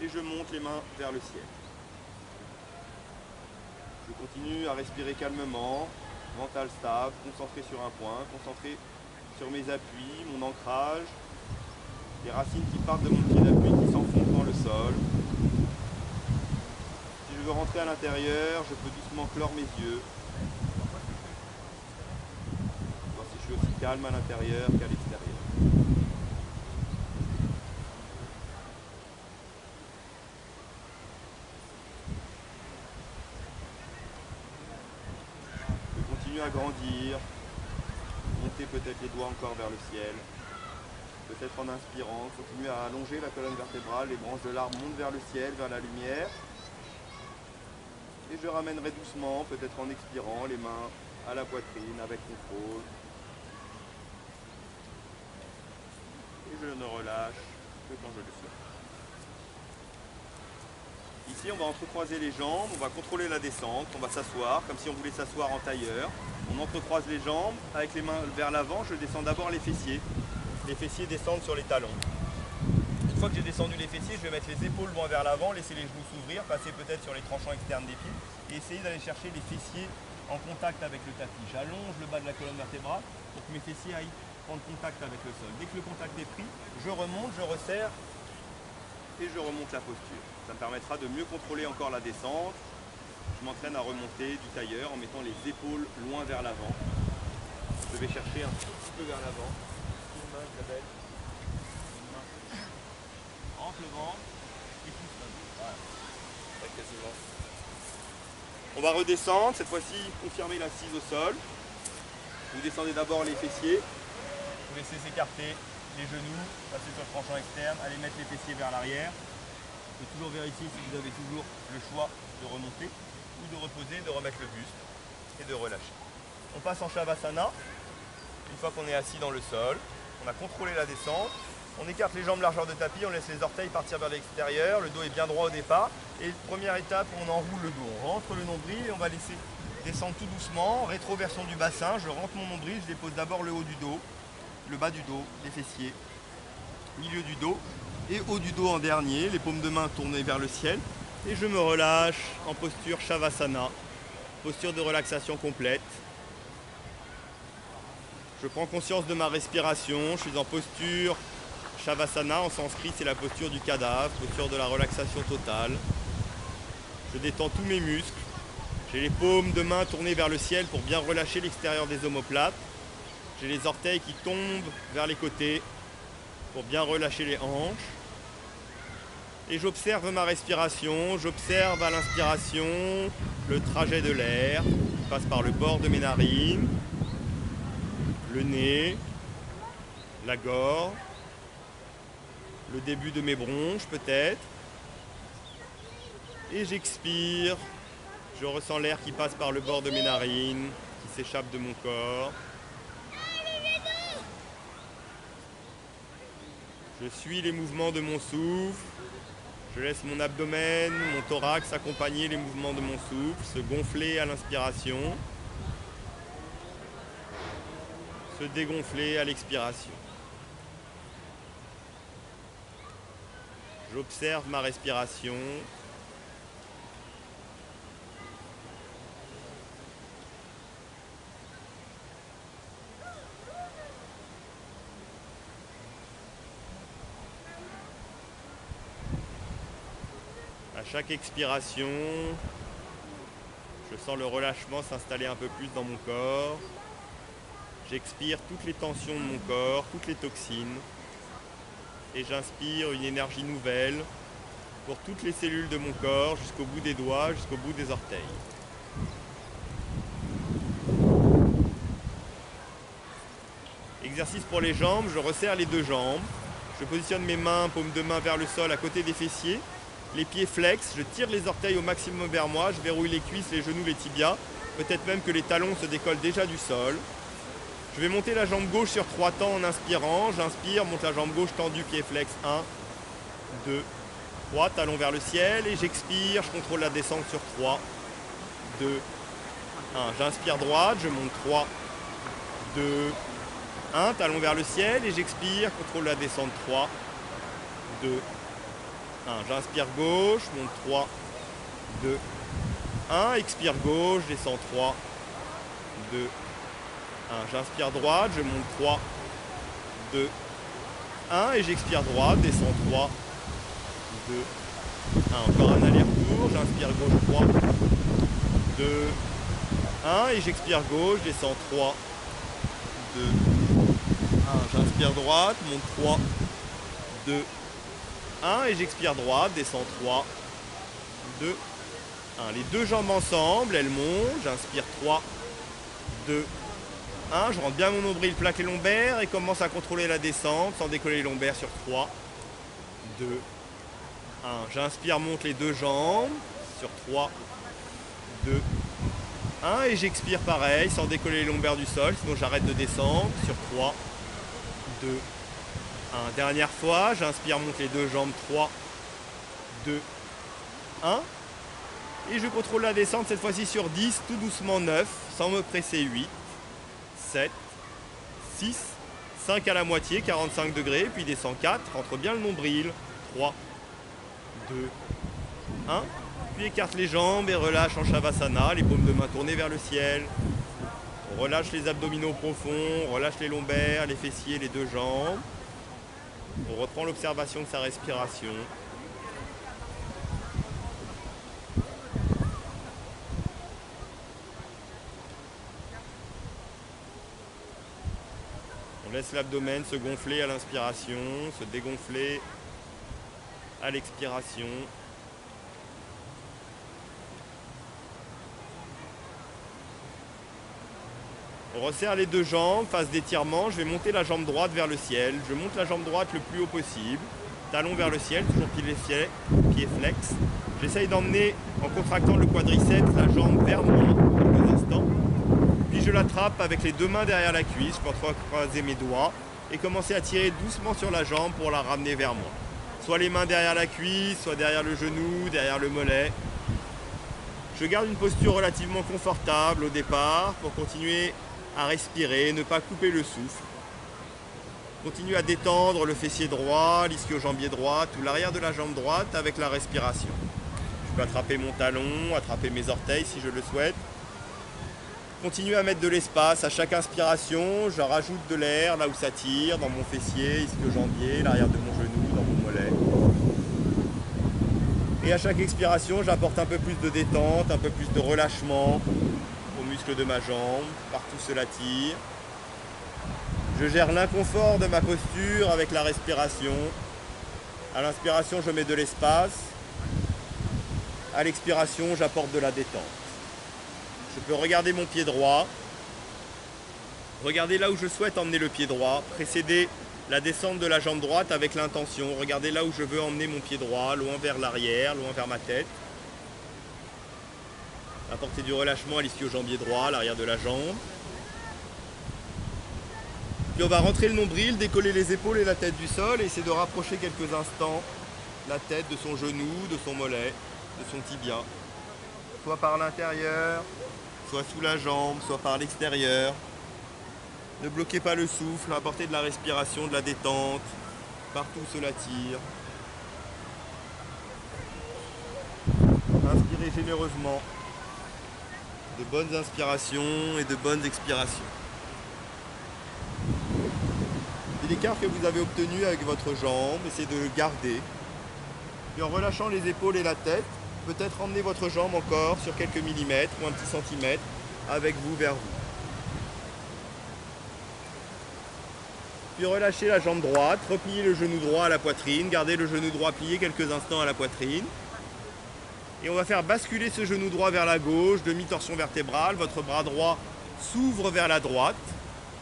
et je monte les mains vers le ciel. Je continue à respirer calmement, mental stable, concentré sur un point, concentré sur mes appuis, mon ancrage, les racines qui partent de mon pied d'appui qui s'enfoncent dans le sol. Si je veux rentrer à l'intérieur, je peux doucement clore mes yeux. Voir si je suis aussi calme à l'intérieur qu'à l'extérieur. Je continue à grandir. Monter peut-être les doigts encore vers le ciel. Peut-être en inspirant, continuer à allonger la colonne vertébrale, les branches de l'arbre montent vers le ciel, vers la lumière. Et je ramènerai doucement, peut-être en expirant, les mains à la poitrine avec contrôle. Et je ne relâche que quand je le souhaite. Ici, on va entrecroiser les jambes, on va contrôler la descente, on va s'asseoir, comme si on voulait s'asseoir en tailleur. On entrecroise les jambes, avec les mains vers l'avant, je descends d'abord les fessiers. Les fessiers descendent sur les talons. Une fois que j'ai descendu les fessiers, je vais mettre les épaules loin vers l'avant, laisser les genoux s'ouvrir, passer peut-être sur les tranchants externes des pieds et essayer d'aller chercher les fessiers en contact avec le tapis. J'allonge le bas de la colonne vertébrale pour que mes fessiers aillent prendre contact avec le sol. Dès que le contact est pris, je remonte, je resserre et je remonte la posture. Ça me permettra de mieux contrôler encore la descente. Je m'entraîne à remonter du tailleur en mettant les épaules loin vers l'avant. Je vais chercher un tout petit peu vers l'avant. Une main, Isabelle. Une main. Rentre le ventre et pousse la main. Voilà. Pas quasiment. On va redescendre. Cette fois-ci, confirmer l'assise au sol. Vous descendez d'abord les fessiers. Vous laissez s'écarter les genoux, passer sur le tranchant externe, aller mettre les fessiers vers l'arrière. Vous pouvez toujours vérifier si vous avez toujours le choix de remonter ou de reposer, de remettre le buste et de relâcher. On passe en Shavasana. Une fois qu'on est assis dans le sol, on a contrôlé la descente. On écarte les jambes largeur de tapis, on laisse les orteils partir vers l'extérieur. Le dos est bien droit au départ. Et première étape, on enroule le dos. On rentre le nombril et on va laisser descendre tout doucement. Rétroversion du bassin, je rentre mon nombril, je dépose d'abord le haut du dos, le bas du dos, les fessiers, milieu du dos et haut du dos en dernier, les paumes de main tournées vers le ciel. Et je me relâche en posture Shavasana, posture de relaxation complète. Je prends conscience de ma respiration, je suis en posture Shavasana, en sanskrit c'est la posture du cadavre, posture de la relaxation totale. Je détends tous mes muscles, j'ai les paumes de main tournées vers le ciel pour bien relâcher l'extérieur des omoplates. J'ai les orteils qui tombent vers les côtés pour bien relâcher les hanches. Et j'observe ma respiration, j'observe à l'inspiration le trajet de l'air qui passe par le bord de mes narines, le nez, la gorge, le début de mes bronches peut-être. Et j'expire, je ressens l'air qui passe par le bord de mes narines, qui s'échappe de mon corps. Je suis les mouvements de mon souffle. Je laisse mon abdomen, mon thorax accompagner les mouvements de mon souffle, se gonfler à l'inspiration, se dégonfler à l'expiration. J'observe ma respiration. À chaque expiration, je sens le relâchement s'installer un peu plus dans mon corps. J'expire toutes les tensions de mon corps, toutes les toxines. Et j'inspire une énergie nouvelle pour toutes les cellules de mon corps, jusqu'au bout des doigts, jusqu'au bout des orteils. Exercice pour les jambes, je resserre les deux jambes. Je positionne mes mains, paumes de main vers le sol à côté des fessiers. Les pieds flex, je tire les orteils au maximum vers moi, je verrouille les cuisses, les genoux, les tibias. Peut-être même que les talons se décollent déjà du sol. Je vais monter la jambe gauche sur 3 temps en inspirant. J'inspire, monte la jambe gauche tendue, pied flex. 1, 2, 3, talons vers le ciel. Et j'expire, je contrôle la descente sur 3, 2, 1. J'inspire droite, je monte 3, 2, 1. Talons vers le ciel et j'expire, contrôle la descente 3, 2, 1. J'inspire gauche, monte 3, 2, 1. Expire gauche, descends 3, 2, 1. J'inspire droite, je monte 3, 2, 1. Et j'expire droite, descends 3, 2, 1. Encore un aller-retour, j'inspire gauche 3, 2, 1. Et j'expire gauche, descends 3, 2, 1. J'inspire droite, monte 3, 2, 1. Et j'expire droite, descends 3, 2, 1. Les deux jambes ensemble, elles montent, j'inspire 3, 2, 1, je rentre bien mon nombril, plaque les lombaires et commence à contrôler la descente sans décoller les lombaires sur 3, 2, 1. J'inspire, monte les deux jambes sur 3, 2, 1. Et j'expire pareil sans décoller les lombaires du sol, sinon j'arrête de descendre sur 3, 2, 1. Dernière fois, j'inspire, monte les deux jambes 3, 2, 1. Et je contrôle la descente cette fois-ci sur 10, tout doucement 9, sans me presser 8. 7, 6, 5 à la moitié, 45 degrés, puis descend 4, rentre bien le nombril, 3, 2, 1, puis écarte les jambes et relâche en Shavasana, les paumes de main tournées vers le ciel. On relâche les abdominaux profonds, on relâche les lombaires, les fessiers, les deux jambes. On reprend l'observation de sa respiration. On laisse l'abdomen se gonfler à l'inspiration, se dégonfler à l'expiration. On resserre les deux jambes, phase d'étirement, je vais monter la jambe droite vers le ciel. Je monte la jambe droite le plus haut possible. Talon vers le ciel, toujours pied flex. J'essaye d'emmener, en contractant le quadriceps, la jambe vers moi quelques instants. Puis je l'attrape avec les deux mains derrière la cuisse pour croiser mes doigts et commencer à tirer doucement sur la jambe pour la ramener vers moi. Soit les mains derrière la cuisse, soit derrière le genou, derrière le mollet. Je garde une posture relativement confortable au départ pour continuer à respirer, ne pas couper le souffle. Continue à détendre le fessier droit, l'ischio-jambier droite ou l'arrière de la jambe droite avec la respiration. Je peux attraper mon talon, attraper mes orteils si je le souhaite. Continue à mettre de l'espace à chaque inspiration. Je rajoute de l'air là où ça tire, dans mon fessier, ischio-jambier, l'arrière de mon genou, dans mon mollet. Et à chaque expiration, j'apporte un peu plus de détente, un peu plus de relâchement aux muscles de ma jambe. Partout cela tire. Je gère l'inconfort de ma posture avec la respiration. À l'inspiration, je mets de l'espace. À l'expiration, j'apporte de la détente. Je peux regarder mon pied droit. Regarder là où je souhaite emmener le pied droit. Précéder la descente de la jambe droite avec l'intention. Regardez là où je veux emmener mon pied droit, loin vers l'arrière, loin vers ma tête. Apporter du relâchement à l'ischio-jambier droit, l'arrière de la jambe. Puis on va rentrer le nombril, décoller les épaules et la tête du sol et essayer de rapprocher quelques instants la tête de son genou, de son mollet, de son tibia. Soit par l'intérieur, soit sous la jambe, soit par l'extérieur. Ne bloquez pas le souffle, apportez de la respiration, de la détente. Partout cela tire. Inspirez généreusement. De bonnes inspirations et de bonnes expirations. Et l'écart que vous avez obtenu avec votre jambe, essayez de le garder. Et en relâchant les épaules et la tête, peut-être emmener votre jambe encore sur quelques millimètres ou un petit centimètre avec vous vers vous. Puis relâchez la jambe droite, repliez le genou droit à la poitrine, gardez le genou droit plié quelques instants à la poitrine. Et on va faire basculer ce genou droit vers la gauche, demi-torsion vertébrale, votre bras droit s'ouvre vers la droite,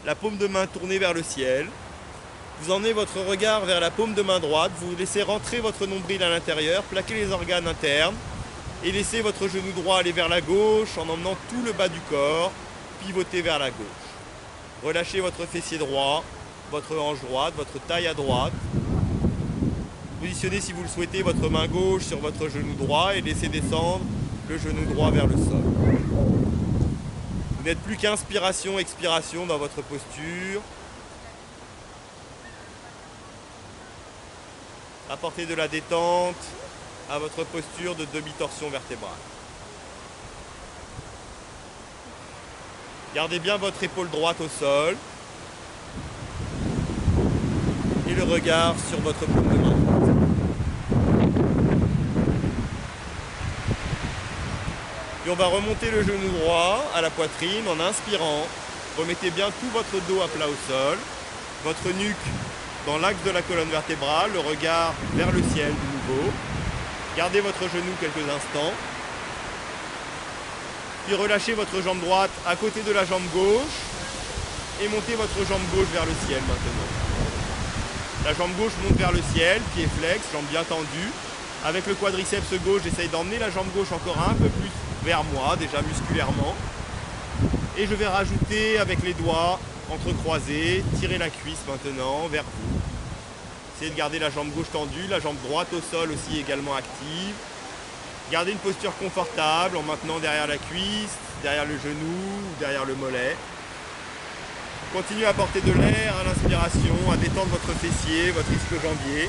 la paume de main tournée vers le ciel. Vous emmenez votre regard vers la paume de main droite, vous laissez rentrer votre nombril à l'intérieur, plaquez les organes internes et laissez votre genou droit aller vers la gauche en emmenant tout le bas du corps, pivoter vers la gauche. Relâchez votre fessier droit, votre hanche droite, votre taille à droite. Positionnez si vous le souhaitez votre main gauche sur votre genou droit et laissez descendre le genou droit vers le sol. Vous n'êtes plus qu'inspiration, expiration dans votre posture. Apportez de la détente à votre posture de demi-torsion vertébrale. Gardez bien votre épaule droite au sol et le regard sur votre paume de main. Puis on va remonter le genou droit à la poitrine en inspirant. Remettez bien tout votre dos à plat au sol, votre nuque dans l'axe de la colonne vertébrale, le regard vers le ciel de nouveau. Gardez votre genou quelques instants. Puis relâchez votre jambe droite à côté de la jambe gauche et montez votre jambe gauche vers le ciel maintenant. La jambe gauche monte vers le ciel, pied flex, jambe bien tendue. Avec le quadriceps gauche, j'essaye d'emmener la jambe gauche encore un peu plus vers moi, déjà musculairement. Et je vais rajouter avec les doigts entrecroisés, tirer la cuisse maintenant vers vous. Essayez de garder la jambe gauche tendue, la jambe droite au sol aussi également active. Gardez une posture confortable en maintenant derrière la cuisse, derrière le genou ou derrière le mollet. Continuez à apporter de l'air à l'inspiration, à détendre votre fessier, votre ischio-jambier.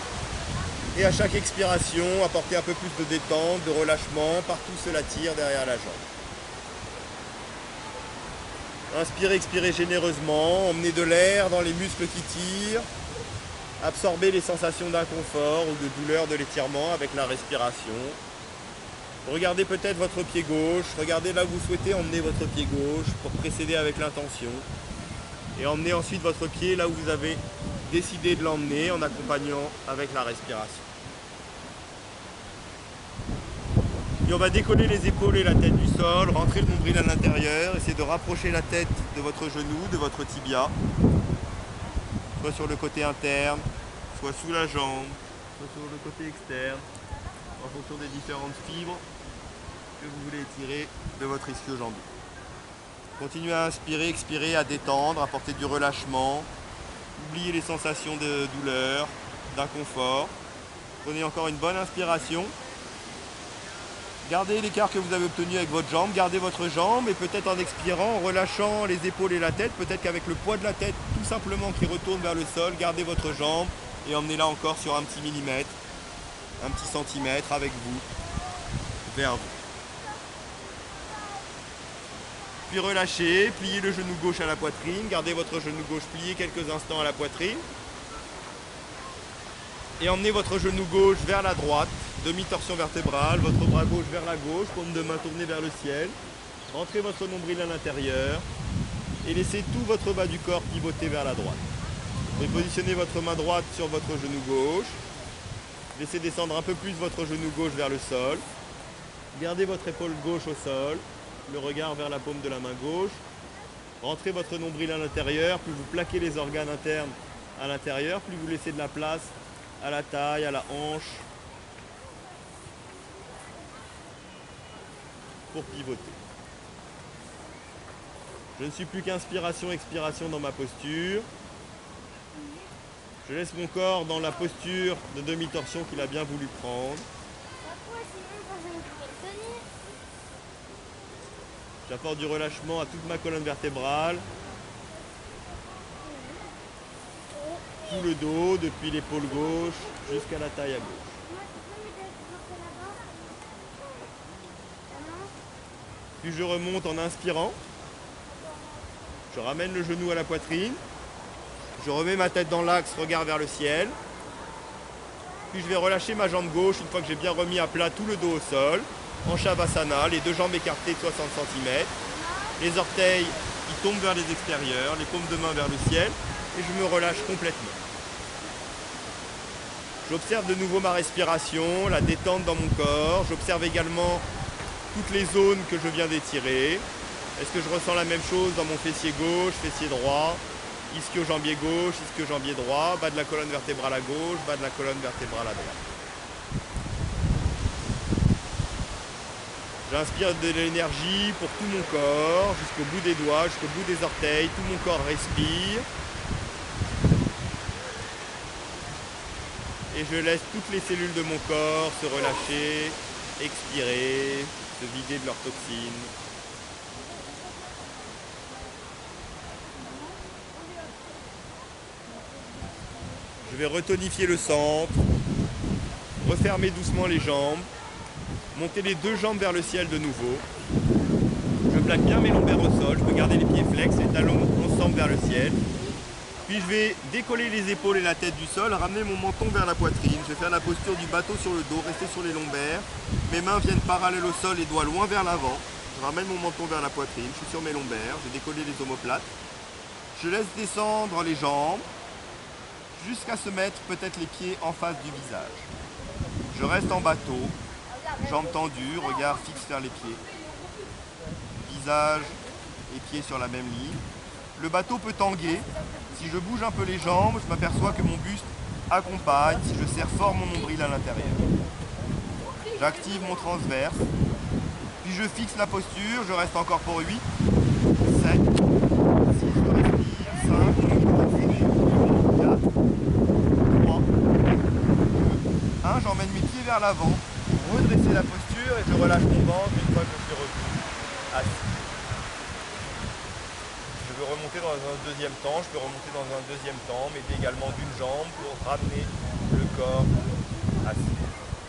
Et à chaque expiration, apportez un peu plus de détente, de relâchement, partout cela tire derrière la jambe. Inspirez, expirez généreusement, emmenez de l'air dans les muscles qui tirent. Absorbez les sensations d'inconfort ou de douleur de l'étirement avec la respiration. Regardez peut-être votre pied gauche, regardez là où vous souhaitez emmener votre pied gauche pour précéder avec l'intention. Et emmenez ensuite votre pied là où vous avez décidé de l'emmener en accompagnant avec la respiration. Puis on va décoller les épaules et la tête du sol, rentrer le nombril à l'intérieur, essayer de rapprocher la tête de votre genou, de votre tibia, soit sur le côté interne, soit sous la jambe, soit sur le côté externe, en fonction des différentes fibres que vous voulez étirer de votre ischio-jambier. Continuez à inspirer, expirer, à détendre, à apporter du relâchement. Oubliez les sensations de douleur, d'inconfort. Prenez encore une bonne inspiration. Gardez l'écart que vous avez obtenu avec votre jambe, gardez votre jambe et peut-être en expirant, en relâchant les épaules et la tête, peut-être qu'avec le poids de la tête tout simplement qui retourne vers le sol, gardez votre jambe et emmenez-la encore sur un petit millimètre, un petit centimètre avec vous, vers vous. Puis relâchez, pliez le genou gauche à la poitrine, gardez votre genou gauche plié quelques instants à la poitrine. Et emmenez votre genou gauche vers la droite, demi-torsion vertébrale, votre bras gauche vers la gauche, paume de main tournée vers le ciel. Rentrez votre nombril à l'intérieur et laissez tout votre bas du corps pivoter vers la droite. Vous pouvez positionner votre main droite sur votre genou gauche. Laissez descendre un peu plus votre genou gauche vers le sol. Gardez votre épaule gauche au sol, le regard vers la paume de la main gauche. Rentrez votre nombril à l'intérieur, plus vous plaquez les organes internes à l'intérieur, plus vous laissez de la place à la taille, à la hanche, pour pivoter. Je ne suis plus qu'inspiration, expiration dans ma posture. Je laisse mon corps dans la posture de demi-torsion qu'il a bien voulu prendre. J'apporte du relâchement à toute ma colonne vertébrale. Tout le dos, depuis l'épaule gauche jusqu'à la taille à gauche. Puis je remonte en inspirant. Je ramène le genou à la poitrine. Je remets ma tête dans l'axe, regard vers le ciel. Puis je vais relâcher ma jambe gauche une fois que j'ai bien remis à plat tout le dos au sol. En Shavasana, les deux jambes écartées de 60 cm. Les orteils qui tombent vers les extérieurs, les paumes de main vers le ciel. Et je me relâche complètement. J'observe de nouveau ma respiration, la détente dans mon corps. J'observe également toutes les zones que je viens d'étirer. Est-ce que je ressens la même chose dans mon fessier gauche, fessier droit, ischio-jambier gauche, ischio-jambier droit, bas de la colonne vertébrale à gauche, bas de la colonne vertébrale à droite. J'inspire de l'énergie pour tout mon corps, jusqu'au bout des doigts, jusqu'au bout des orteils. Tout mon corps respire. Et je laisse toutes les cellules de mon corps se relâcher, expirer, se vider de leurs toxines. Je vais retonifier le centre, refermer doucement les jambes, monter les deux jambes vers le ciel de nouveau. Je plaque bien mes lombaires au sol, je peux garder les pieds flex, les talons ensemble vers le ciel. Puis je vais décoller les épaules et la tête du sol, ramener mon menton vers la poitrine. Je vais faire la posture du bateau sur le dos, rester sur les lombaires. Mes mains viennent parallèles au sol, les doigts loin vers l'avant. Je ramène mon menton vers la poitrine, je suis sur mes lombaires, j'ai décollé les omoplates. Je laisse descendre les jambes jusqu'à se mettre peut-être les pieds en face du visage. Je reste en bateau, jambes tendues, regard fixe vers les pieds. Visage et pieds sur la même ligne. Le bateau peut tanguer. Si je bouge un peu les jambes, je m'aperçois que mon buste accompagne si je serre fort mon nombril à l'intérieur. J'active mon transverse. Puis je fixe la posture, je reste encore pour 8, 7, 6, je respire, 5, 4, 3, 2, 1. J'emmène mes pieds vers l'avant pour redresser la posture et je relâche mon ventre une fois que je suis revenu assis. Je veux remonter dans un deuxième temps, je peux remonter dans un deuxième temps, mais également d'une jambe pour ramener le corps assis.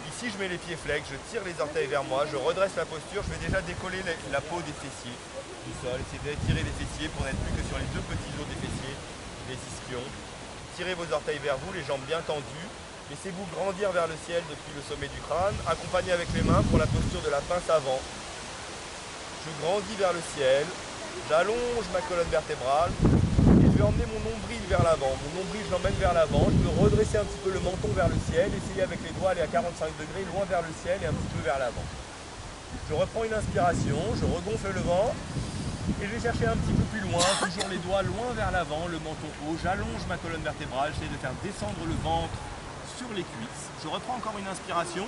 Ici, je mets les pieds flex, je tire les orteils vers moi, je redresse la posture, je vais déjà décoller la peau des fessiers du sol, essayer d'étirer les fessiers pour n'être plus que sur les deux petits os des fessiers, les ischions. Tirez vos orteils vers vous, les jambes bien tendues. Laissez-vous grandir vers le ciel depuis le sommet du crâne. Accompagnez avec les mains pour la posture de la pince avant. Je grandis vers le ciel. J'allonge ma colonne vertébrale et je vais emmener mon nombril vers l'avant. Mon nombril, je l'emmène vers l'avant. Je peux redresser un petit peu le menton vers le ciel. Essayer avec les doigts aller à 45 degrés, loin vers le ciel et un petit peu vers l'avant. Je reprends une inspiration, je regonfle le ventre et je vais chercher un petit peu plus loin, toujours les doigts loin vers l'avant, le menton haut. J'allonge ma colonne vertébrale, j'essaie de faire descendre le ventre sur les cuisses. Je reprends encore une inspiration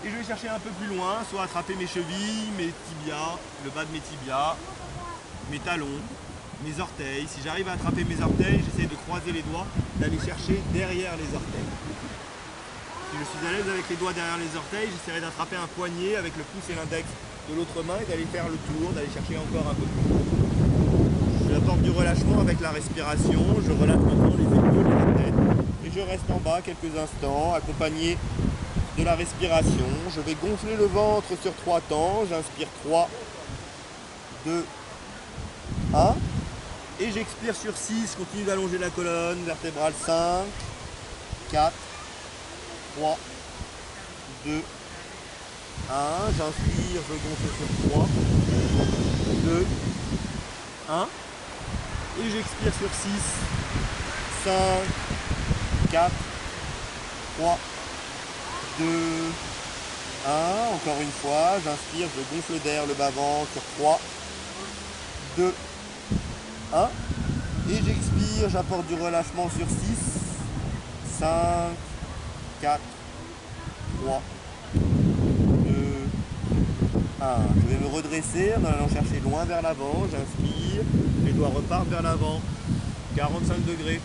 et je vais chercher un peu plus loin, soit attraper mes chevilles, mes tibias, le bas de mes tibias, mes talons, mes orteils. Si j'arrive à attraper mes orteils, j'essaie de croiser les doigts, d'aller chercher derrière les orteils. Si je suis à l'aise avec les doigts derrière les orteils, j'essaierai d'attraper un poignet avec le pouce et l'index de l'autre main et d'aller faire le tour, d'aller chercher encore un peu plus loin. J'apporte du relâchement avec la respiration, je relâche maintenant les épaules et la tête et je reste en bas quelques instants accompagné de la respiration. Je vais gonfler le ventre sur 3 temps, j'inspire 3, 2, 1 et j'expire sur 6, je continue d'allonger la colonne vertébrale, 5, 4, 3, 2, 1, j'inspire, je gonfle sur 3, 2, 1, et j'expire sur 6, 5, 4, 3, 2, 1, encore une fois, j'inspire, je gonfle d'air le bas-ventre sur 3, 2, 1, et j'expire, j'apporte du relâchement sur 6, 5, 4, 3, 2, 1. Je vais me redresser en allant chercher loin vers l'avant. J'inspire, les doigts repartent vers l'avant. 45 degrés.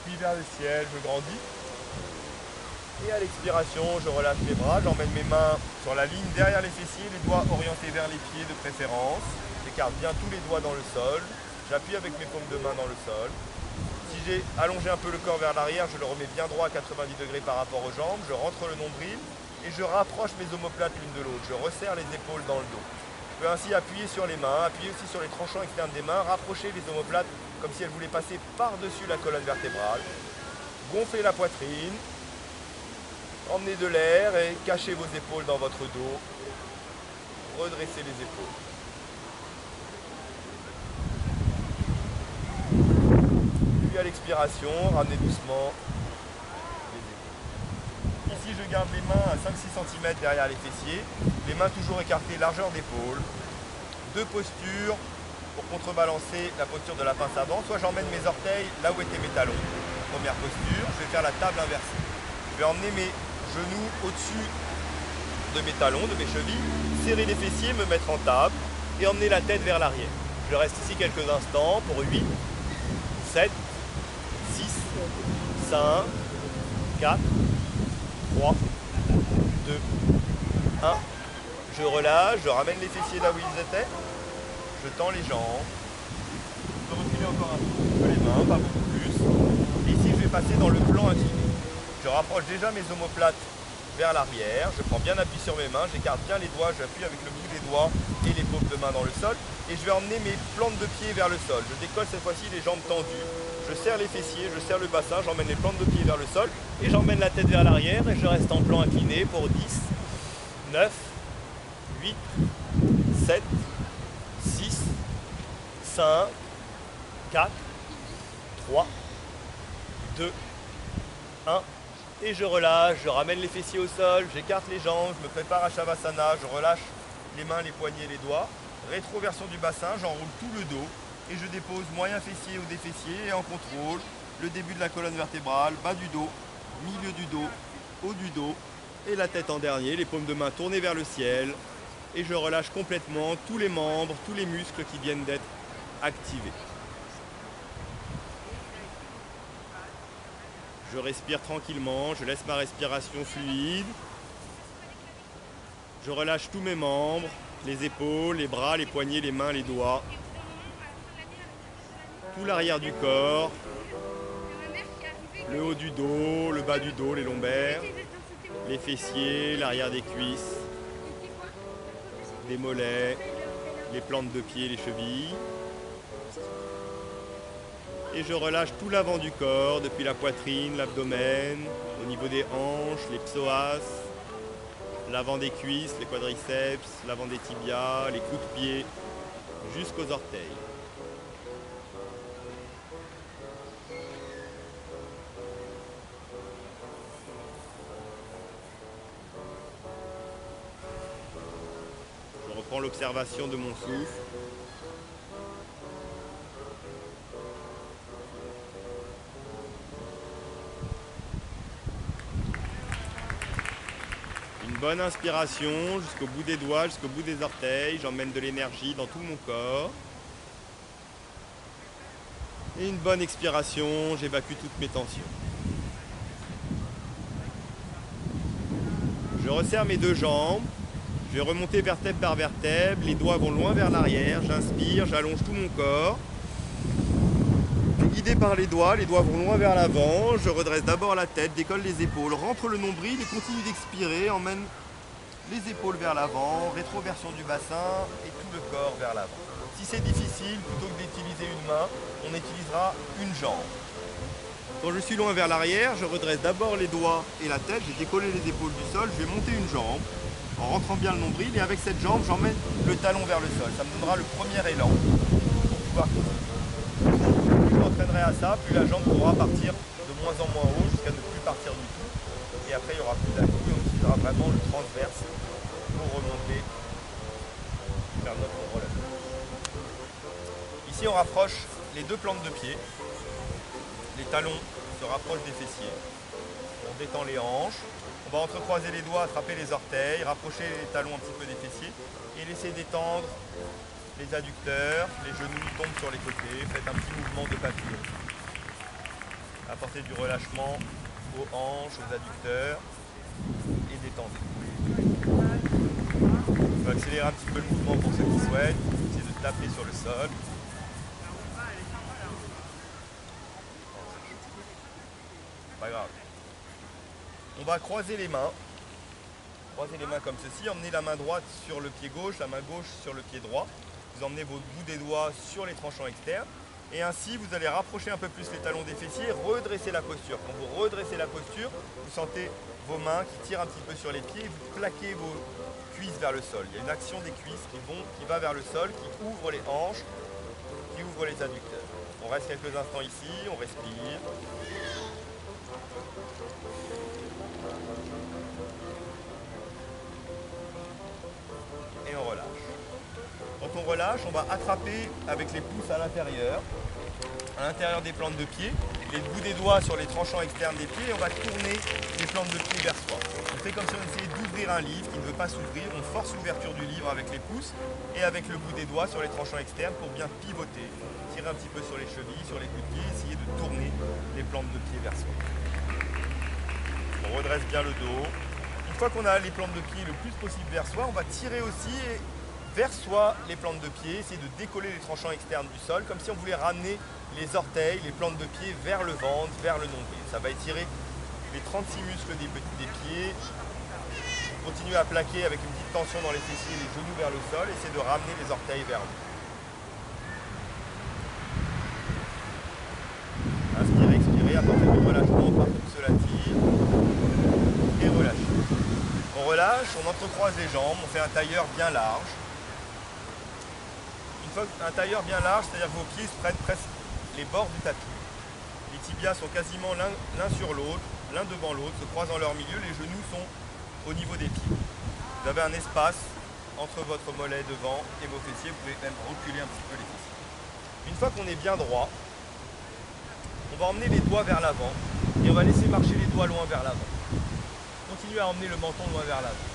Puis vers le ciel, je grandis. Et à l'expiration, je relâche les bras. J'emmène mes mains sur la ligne derrière les fessiers, les doigts orientés vers les pieds de préférence. J'écarte bien tous les doigts dans le sol. J'appuie avec mes paumes de main dans le sol. Si j'ai allongé un peu le corps vers l'arrière, je le remets bien droit à 90 degrés par rapport aux jambes. Je rentre le nombril et je rapproche mes omoplates l'une de l'autre. Je resserre les épaules dans le dos. Je peux ainsi appuyer sur les mains, appuyer aussi sur les tranchants externes des mains, rapprocher les omoplates comme si elles voulaient passer par-dessus la colonne vertébrale. Gonfler la poitrine, emmener de l'air et cachez vos épaules dans votre dos. Redressez les épaules. Puis à l'expiration, ramenez doucement les épaules. Ici, je garde les mains à 5-6 cm derrière les fessiers, les mains toujours écartées, largeur d'épaule. Deux postures pour contrebalancer la posture de la pince avant. Soit j'emmène mes orteils là où étaient mes talons. Première posture, je vais faire la table inversée. Je vais emmener mes genoux au-dessus de mes talons, de mes chevilles, serrer les fessiers, me mettre en table et emmener la tête vers l'arrière. Je reste ici quelques instants pour 8, 7, 6, 5, 4, 3, 2, 1. Je relâche, je ramène les fessiers là où ils étaient. Je tends les jambes. Je peux reculer encore un peu les mains, pas beaucoup plus. Et ici, je vais passer dans le plan incliné. Je rapproche déjà mes omoplates vers l'arrière. Je prends bien appui sur mes mains. J'écarte bien les doigts. J'appuie avec le bout des doigts et les paumes de main dans le sol. Et je vais emmener mes plantes de pied vers le sol. Je décolle cette fois-ci les jambes tendues. Je serre les fessiers, je serre le bassin. J'emmène les plantes de pied vers le sol. Et j'emmène la tête vers l'arrière. Et je reste en plan incliné pour 10, 9, 8, 7, 6, 5, 4, 3, 2, 1. Et je relâche, je ramène les fessiers au sol, j'écarte les jambes, je me prépare à Shavasana, je relâche les mains, les poignets, les doigts. Rétroversion du bassin, j'enroule tout le dos et je dépose moyen fessier au défessier et en contrôle, le début de la colonne vertébrale, bas du dos, milieu du dos, haut du dos et la tête en dernier, les paumes de main tournées vers le ciel. Et je relâche complètement tous les membres, tous les muscles qui viennent d'être activés. Je respire tranquillement, je laisse ma respiration fluide. Je relâche tous mes membres, les épaules, les bras, les poignets, les mains, les doigts. Tout l'arrière du corps, le haut du dos, le bas du dos, les lombaires, les fessiers, l'arrière des cuisses, les mollets, les plantes de pied, les chevilles. Et je relâche tout l'avant du corps, depuis la poitrine, l'abdomen, au niveau des hanches, les psoas, l'avant des cuisses, les quadriceps, l'avant des tibias, les coups de pied, jusqu'aux orteils. prends l'observation de mon souffle. Une bonne inspiration jusqu'au bout des doigts, jusqu'au bout des orteils. J'emmène de l'énergie dans tout mon corps. Et une bonne expiration, j'évacue toutes mes tensions. Je resserre mes deux jambes. Je vais remonter vertèbre par vertèbre. Les doigts vont loin vers l'arrière. J'inspire, j'allonge tout mon corps. Guidé par les doigts vont loin vers l'avant. Je redresse d'abord la tête, décolle les épaules, rentre le nombril et continue d'expirer. Emmène les épaules vers l'avant, rétroversion du bassin et tout le corps vers l'avant. Si c'est difficile, plutôt que d'utiliser une main, on utilisera une jambe. Quand je suis loin vers l'arrière, je redresse d'abord les doigts et la tête, j'ai décollé les épaules du sol, je vais monter une jambe en rentrant bien le nombril et avec cette jambe, j'emmène le talon vers le sol. Ça me donnera le premier élan pour pouvoir continuer. Plus je m'entraînerai à ça, plus la jambe pourra partir de moins en moins haut jusqu'à ne plus partir du tout. Et après, il n'y aura plus d'appui, on utilisera vraiment le transverse pour remonter vers notre relâchement. Ici, on rapproche les deux plantes de pied. Les talons se rapprochent des fessiers. On détend les hanches. On va entrecroiser les doigts, attraper les orteils, rapprocher les talons un petit peu des fessiers et laisser détendre les adducteurs. Les genoux tombent sur les côtés. Faites un petit mouvement de papillon. Apportez du relâchement aux hanches, aux adducteurs et détendez. On va accélérer un petit peu le mouvement pour ceux qui souhaitent. Essayez de taper sur le sol. Pas grave. On va croiser les mains. Croiser les mains comme ceci. Emmenez la main droite sur le pied gauche, la main gauche sur le pied droit. Vous emmenez vos bouts des doigts sur les tranchants externes. Et ainsi, vous allez rapprocher un peu plus les talons des fessiers, redresser la posture. Quand vous redressez la posture, vous sentez vos mains qui tirent un petit peu sur les pieds et vous plaquez vos cuisses vers le sol. Il y a une action des cuisses qui va vers le sol, qui ouvre les hanches, qui ouvre les adducteurs. On reste quelques instants ici, on respire. Et on relâche. Quand on relâche, on va attraper avec les pouces à l'intérieur des plantes de pied, les bouts des doigts sur les tranchants externes des pieds et on va tourner les plantes de pied vers soi. On fait comme si on essayait d'ouvrir un livre qui ne veut pas s'ouvrir, on force l'ouverture du livre avec les pouces et avec le bout des doigts sur les tranchants externes pour bien pivoter, tirer un petit peu sur les chevilles, sur les coups de pied, essayer de tourner les plantes de pied vers soi. On redresse bien le dos. Une fois qu'on a les plantes de pied le plus possible vers soi, on va tirer aussi vers soi les plantes de pied, essayer de décoller les tranchants externes du sol, comme si on voulait ramener les orteils, les plantes de pied vers le ventre, vers le nombril. Ça va étirer les 36 muscles des pieds. Continuez à plaquer avec une petite tension dans les fessiers, les genoux vers le sol, essayez de ramener les orteils vers vous. Inspirez, expirez, apportez du relâchement partout que cela tire. Et relâchez. On relâche, on entrecroise les jambes, on fait un tailleur bien large. Une fois un tailleur bien large, c'est-à-dire que vos pieds se prennent presque les bords du tapis. Les tibias sont quasiment l'un sur l'autre, l'un devant l'autre, se croisent dans leur milieu, les genoux sont au niveau des pieds. Vous avez un espace entre votre mollet devant et vos fessiers, vous pouvez même reculer un petit peu les fessiers. Une fois qu'on est bien droit, on va emmener les doigts vers l'avant et on va laisser marcher les doigts loin vers l'avant. Continuez à emmener le menton loin vers l'avant.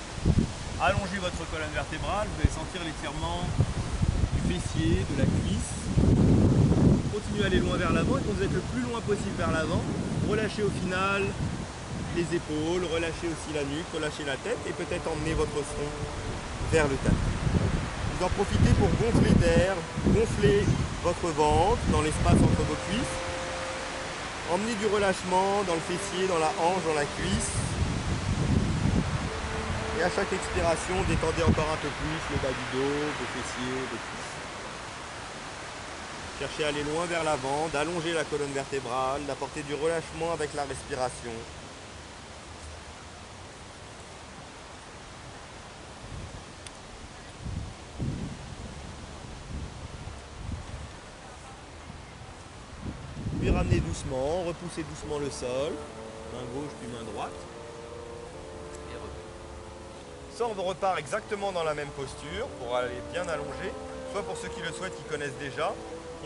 Allongez votre colonne vertébrale, vous allez sentir l'étirement du fessier, de la cuisse. Continuez à aller loin vers l'avant et quand vous êtes le plus loin possible vers l'avant, relâchez au final les épaules, relâchez aussi la nuque, relâchez la tête et peut-être emmener votre front vers le tapis. Vous en profitez pour gonfler d'air, gonfler votre ventre dans l'espace entre vos cuisses. Emmenez du relâchement dans le fessier, dans la hanche, dans la cuisse. Et à chaque expiration, détendez encore un peu plus le bas du dos, vos fessiers, vos cuisses. Cherchez à aller loin vers l'avant, d'allonger la colonne vertébrale, d'apporter du relâchement avec la respiration. Puis ramenez doucement, repoussez doucement le sol, main gauche puis main droite. Et repoussez. Soit on repart exactement dans la même posture pour aller bien allonger, soit pour ceux qui le souhaitent, qui connaissent déjà,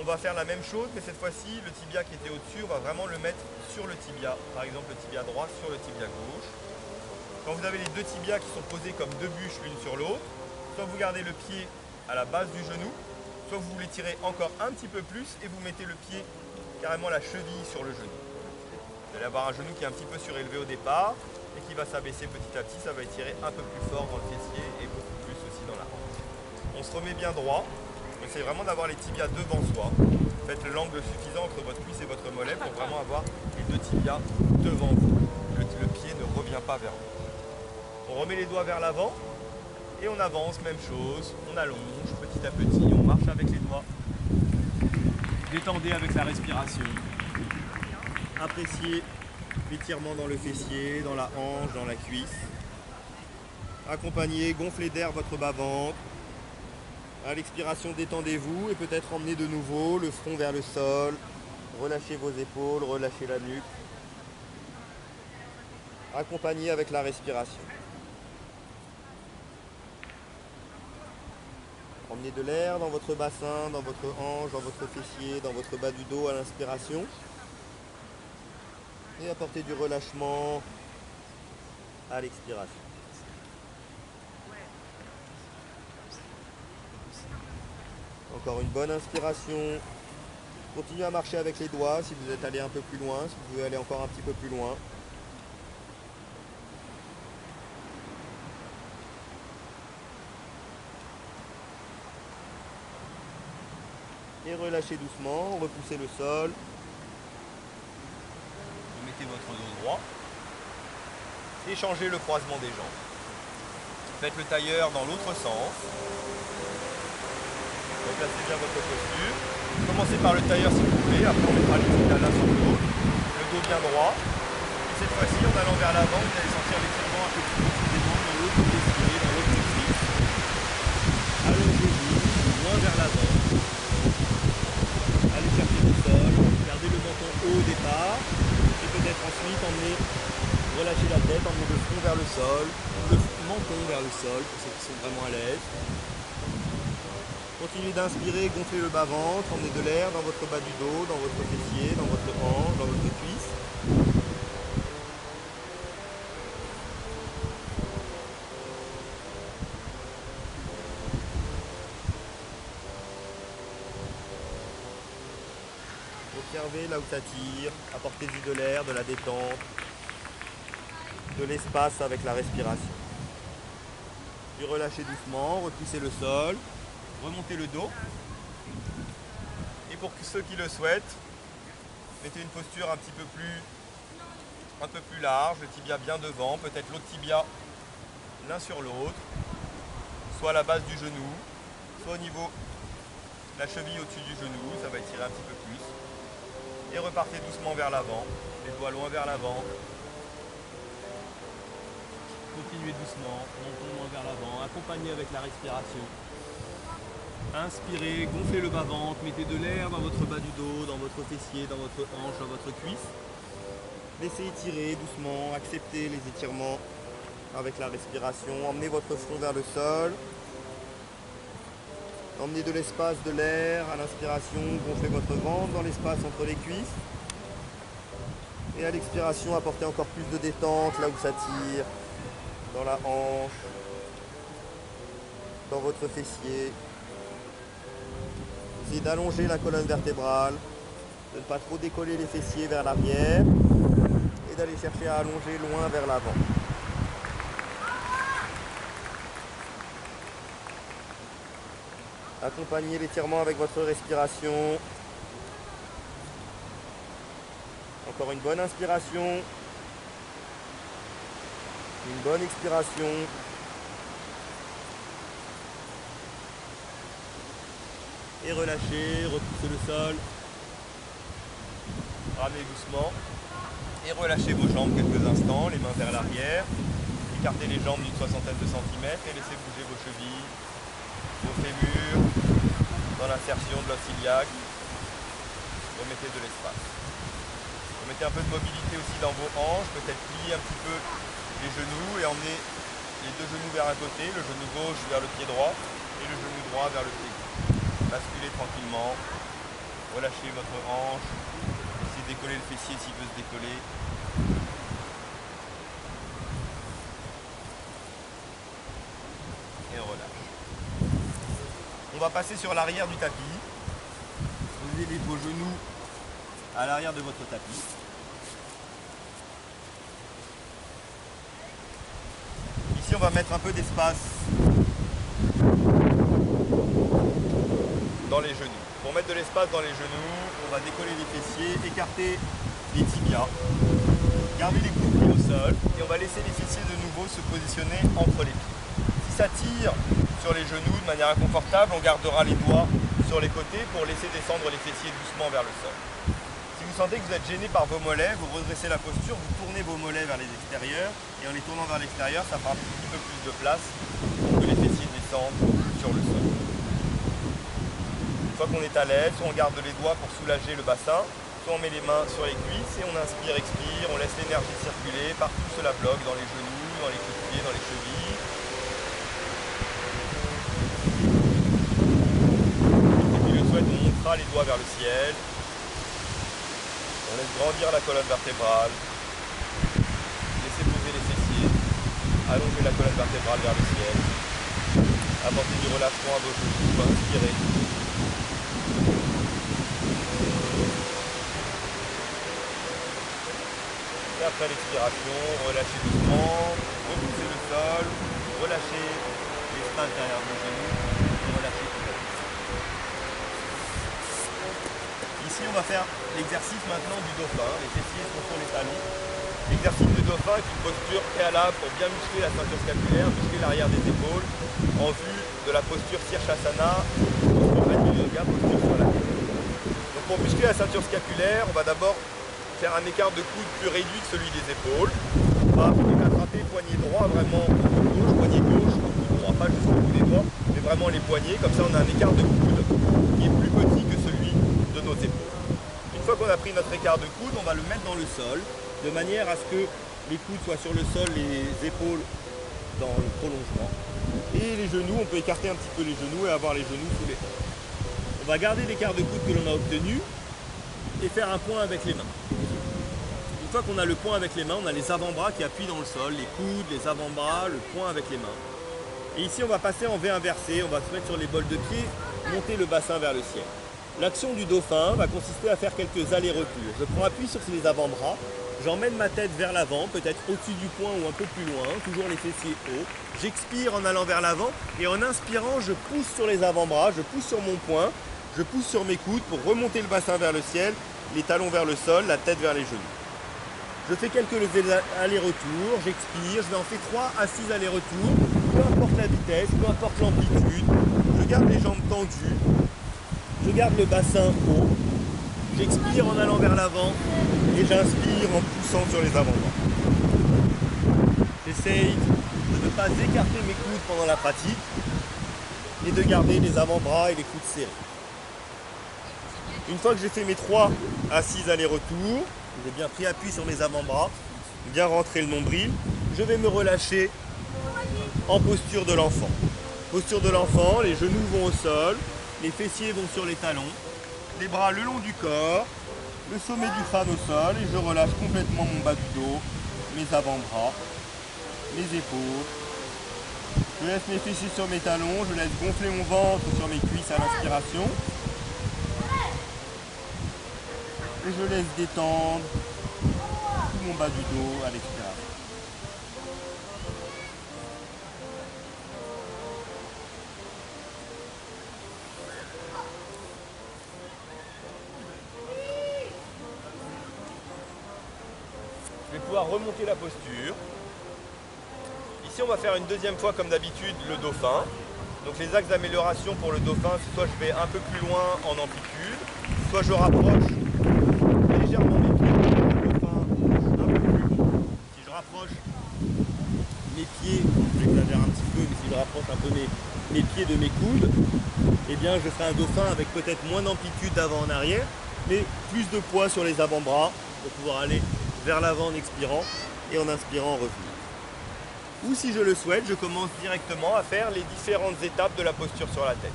on va faire la même chose, mais cette fois-ci, le tibia qui était au-dessus, on va vraiment le mettre sur le tibia. Par exemple, le tibia droit sur le tibia gauche. Quand vous avez les deux tibias qui sont posés comme deux bûches l'une sur l'autre, soit vous gardez le pied à la base du genou, soit vous l'étirez encore un petit peu plus et vous mettez le pied carrément la cheville sur le genou. Vous allez avoir un genou qui est un petit peu surélevé au départ et qui va s'abaisser petit à petit, ça va étirer un peu plus fort dans le fessier et beaucoup plus aussi dans la hanche. On se remet bien droit, on essaie vraiment d'avoir les tibias devant soi. Faites l'angle suffisant entre votre cuisse et votre mollet pour vraiment avoir les deux tibias devant vous. Le pied ne revient pas vers vous. On remet les doigts vers l'avant et on avance, même chose, on allonge petit à petit, on marche avec les doigts. Détendez avec la respiration. Appréciez l'étirement dans le fessier, dans la hanche, dans la cuisse. Accompagnez, gonflez d'air votre bas-ventre. À l'expiration, détendez-vous et peut-être emmenez de nouveau le front vers le sol. Relâchez vos épaules, relâchez la nuque. Accompagnez avec la respiration. Emmenez de l'air dans votre bassin, dans votre hanche, dans votre fessier, dans votre bas du dos à l'inspiration. Et apportez du relâchement à l'expiration. Encore une bonne inspiration. Continuez à marcher avec les doigts si vous êtes allé un peu plus loin, si vous pouvez aller encore un petit peu plus loin. Et relâchez doucement, repoussez le sol. Vous mettez votre dos droit et changez le croisement des jambes. Faites le tailleur dans l'autre sens. Replacez bien votre posture. Commencez par le tailleur si vous voulez, après on mettra les pieds l'un sur l'autre. Le dos bien droit. Et cette fois-ci, en allant vers l'avant, vous allez sentir l'étirement un peu plus précisément dans l'autre fessier, dans l'autre cuisse. Allongez-vous, loin vers l'avant. Allez chercher le sol, gardez le menton haut au départ. Et peut-être ensuite relâchez la tête, emmenez le front vers le sol, le menton vers le sol pour ceux qui sont vraiment à l'aise. Continuez d'inspirer, gonflez le bas-ventre, emmenez de l'air dans votre bas du dos, dans votre fessier, dans votre hanche, dans votre cuisse. Observez là où ça tire, apportez-y de l'air, de la détente, de l'espace avec la respiration. Puis relâchez doucement, repoussez le sol. Remontez le dos. Et pour ceux qui le souhaitent, mettez une posture un peu plus large, le tibia bien devant, peut-être l'autre tibia l'un sur l'autre, soit à la base du genou, soit au niveau de la cheville au-dessus du genou, ça va étirer un petit peu plus. Et repartez doucement vers l'avant, les doigts loin vers l'avant. Continuez doucement, montons loin vers l'avant, accompagnez avec la respiration. Inspirez, gonflez le bas-ventre, mettez de l'air dans votre bas du dos, dans votre fessier, dans votre hanche, dans votre cuisse. Laissez étirer doucement, acceptez les étirements avec la respiration. Emmenez votre front vers le sol. Emmenez de l'espace, de l'air à l'inspiration, gonflez votre ventre dans l'espace entre les cuisses. Et à l'expiration, apportez encore plus de détente là où ça tire, dans la hanche, dans votre fessier. Essayez d'allonger la colonne vertébrale, de ne pas trop décoller les fessiers vers l'arrière et d'aller chercher à allonger loin vers l'avant. Accompagnez l'étirement avec votre respiration. Encore une bonne inspiration. Une bonne expiration. Et relâchez, repoussez le sol. Ramenez doucement. Et relâchez vos jambes quelques instants, les mains vers l'arrière. Écartez les jambes d'une soixantaine de centimètres et laissez bouger vos chevilles, vos fémurs, dans l'insertion de l'os iliaque. Remettez de l'espace. Remettez un peu de mobilité aussi dans vos hanches, peut-être plier un petit peu les genoux et emmenez les deux genoux vers un côté, le genou gauche vers le pied droit et le genou droit vers le pied gauche. Basculez tranquillement, relâchez votre hanche, laissez décoller le fessier s'il veut se décoller. Et on relâche. On va passer sur l'arrière du tapis. Posez vos genoux à l'arrière de votre tapis. Ici, on va mettre un peu d'espace dans les genoux. Pour mettre de l'espace dans les genoux, on va décoller les fessiers, écarter les tibias, garder les coudes pris au sol et on va laisser les fessiers de nouveau se positionner entre les pieds. Si ça tire sur les genoux de manière inconfortable, on gardera les doigts sur les côtés pour laisser descendre les fessiers doucement vers le sol. Si vous sentez que vous êtes gêné par vos mollets, vous redressez la posture, vous tournez vos mollets vers les extérieurs et en les tournant vers l'extérieur, ça fera un petit peu plus de place pour que les fessiers descendent sur le sol. Une fois qu'on est à l'aise, soit on garde les doigts pour soulager le bassin, soit on met les mains sur les cuisses et on inspire, expire, on laisse l'énergie circuler, partout cela bloque, dans les genoux, dans les coups de pied, dans les chevilles. Et qui le souhaite, on montera les doigts vers le ciel. On laisse grandir la colonne vertébrale. Laissez poser les fessiers. Allongez la colonne vertébrale vers le ciel. Apportez du relâchement à vos genoux. Inspirez. Et après l'expiration, relâchez doucement. Repoussez le sol. Relâchez l'espace derrière vos genoux. Et relâchez tout. Ici, on va faire l'exercice maintenant du dauphin. Les fessiers sont sur les talons. L'exercice du dauphin est une posture préalable pour bien muscler la ceinture scapulaire, muscler l'arrière des épaules en vue de la posture Sirsasana, posture Hatha Yoga, posture sur la tête. Donc pour muscler la ceinture scapulaire, on va d'abord faire un écart de coude plus réduit que celui des épaules. On va attraper poignet droit vraiment au coude gauche, au coude droit, pas juste au bout des doigts, mais vraiment les poignets. Comme ça, on a un écart de coude qui est plus petit que celui de nos épaules. Une fois qu'on a pris notre écart de coude, on va le mettre dans le sol, de manière à ce que les coudes soient sur le sol, les épaules dans le prolongement. Et les genoux, on peut écarter un petit peu les genoux et avoir les genoux sous les hanches. On va garder l'écart de coude que l'on a obtenu et faire un point avec les mains. Une fois qu'on a le point avec les mains, on a les avant-bras qui appuient dans le sol, les coudes, les avant-bras, le point avec les mains. Et ici, on va passer en V inversé, on va se mettre sur les bols de pied, monter le bassin vers le ciel. L'action du dauphin va consister à faire quelques allers-retours. Je prends appui sur les avant-bras, j'emmène ma tête vers l'avant, peut-être au-dessus du poing ou un peu plus loin, toujours les fessiers hauts. J'expire en allant vers l'avant et en inspirant, je pousse sur les avant-bras, je pousse sur mon poing, je pousse sur mes coudes pour remonter le bassin vers le ciel, les talons vers le sol, la tête vers les genoux. Je fais quelques allers-retours, j'expire, je vais en faire 3 à 6 allers-retours, peu importe la vitesse, peu importe l'amplitude, je garde les jambes tendues, je garde le bassin haut, j'expire en allant vers l'avant et j'inspire en poussant sur les avant-bras. J'essaye de ne pas écarter mes coudes pendant la pratique et de garder les avant-bras et les coudes serrés. Une fois que j'ai fait mes 3 à 6 allers-retours, j'ai bien pris appui sur mes avant-bras, bien rentré le nombril, je vais me relâcher en posture de l'enfant. Posture de l'enfant, les genoux vont au sol, les fessiers vont sur les talons, les bras le long du corps, le sommet du crâne au sol et je relâche complètement mon bas du dos, mes avant-bras, mes épaules. Je laisse mes fessiers sur mes talons, je laisse gonfler mon ventre sur mes cuisses à l'inspiration. Et je laisse détendre tout mon bas du dos à l'expiration. Je vais pouvoir remonter la posture. Ici, on va faire une deuxième fois, comme d'habitude, le dauphin. Donc les axes d'amélioration pour le dauphin, c'est soit je vais un peu plus loin en amplitude, soit je rapproche légèrement mes pieds pour le dauphin un peu plus haut. Si je rapproche mes pieds, j'exagère un petit peu, mais si je rapproche un peu mes pieds de mes coudes, eh bien je ferai un dauphin avec peut-être moins d'amplitude d'avant en arrière, mais plus de poids sur les avant-bras pour pouvoir aller vers l'avant en expirant et en inspirant en revenant. Ou si je le souhaite, je commence directement à faire les différentes étapes de la posture sur la tête.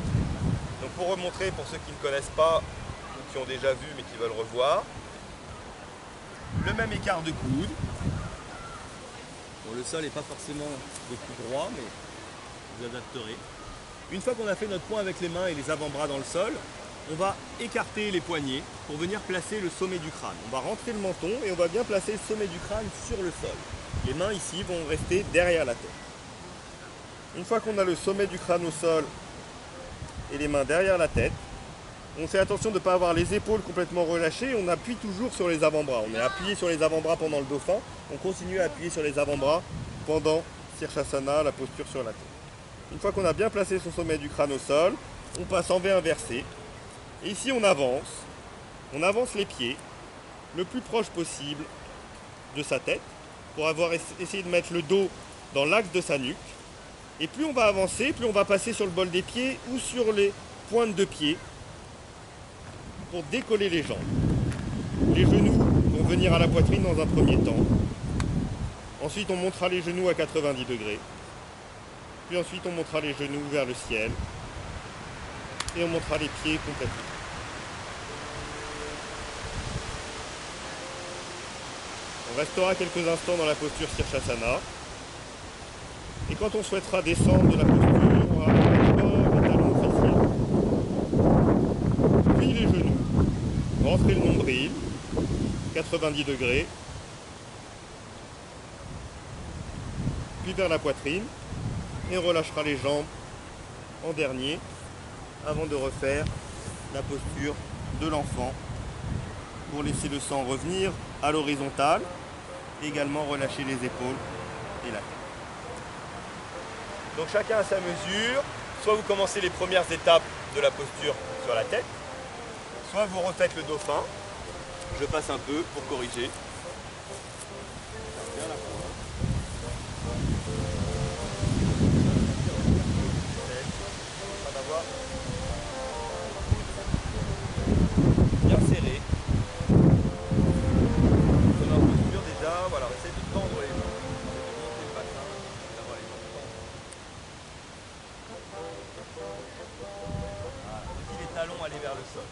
Donc pour remontrer, pour ceux qui ne connaissent pas, ou qui ont déjà vu mais qui veulent revoir, le même écart de coude. Bon, le sol n'est pas forcément le plus droit, mais vous adapterez. Une fois qu'on a fait notre point avec les mains et les avant-bras dans le sol, on va écarter les poignets pour venir placer le sommet du crâne. On va rentrer le menton et on va bien placer le sommet du crâne sur le sol. Les mains ici vont rester derrière la tête. Une fois qu'on a le sommet du crâne au sol et les mains derrière la tête, on fait attention de ne pas avoir les épaules complètement relâchées, on appuie toujours sur les avant-bras. On est appuyé sur les avant-bras pendant le dauphin, on continue à appuyer sur les avant-bras pendant Sirsasana, la posture sur la tête. Une fois qu'on a bien placé son sommet du crâne au sol, on passe en V inversé. Et ici on avance les pieds le plus proche possible de sa tête pour avoir essayé de mettre le dos dans l'axe de sa nuque. Et plus on va avancer, plus on va passer sur le bol des pieds ou sur les pointes de pied pour décoller les jambes. Les genoux vont venir à la poitrine dans un premier temps. Ensuite on montera les genoux à 90 degrés. Puis ensuite on montera les genoux vers le ciel. Et on montera les pieds complètement. On restera quelques instants dans la posture Sirsasana. Et quand on souhaitera descendre de la posture, on ramène d'abord les talons faciaux. Puis les genoux. Rentrer le nombril. 90 degrés. Puis vers la poitrine. Et on relâchera les jambes en dernier avant de refaire la posture de l'enfant pour laisser le sang revenir à l'horizontale, également relâcher les épaules et la tête. Donc chacun à sa mesure, soit vous commencez les premières étapes de la posture sur la tête, soit vous refaites le dauphin. Je passe un peu pour corriger. Bien serré. Sur la posture déjà, voilà, on essaie de tendre les jambes, de monter le bassin, d'avoir les jambes tendues. Voilà. Aussi les talons aller vers le sol.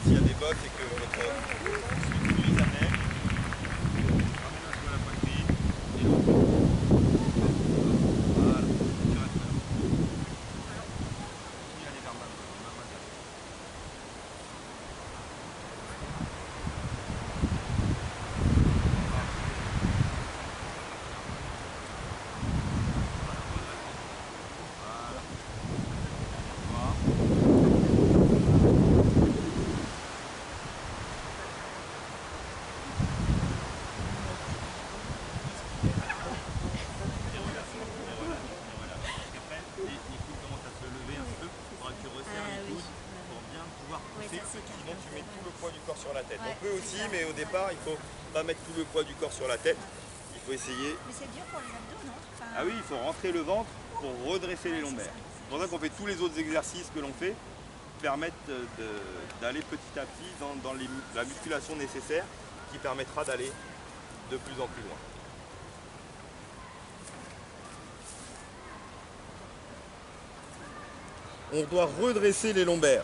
S'il y a des bottes et que votre utilise la neige, ramène-la sur la poitrine et l'autre. Voilà, tu restes là. Continue à aller vers ma main. tête. Ouais, On peut c'est aussi, ça. mais au départ, il faut pas mettre tout le poids du corps sur la tête. Il faut essayer. Mais c'est dur pour les abdos, non? Enfin, Ah oui, il faut rentrer le ventre pour redresser les ouais, c'est lombaires. ça. C'est pour ça qu'on fait tous les autres exercices que l'on fait permettent d'aller petit à petit dans la musculation nécessaire qui permettra d'aller de plus en plus loin. On doit redresser les lombaires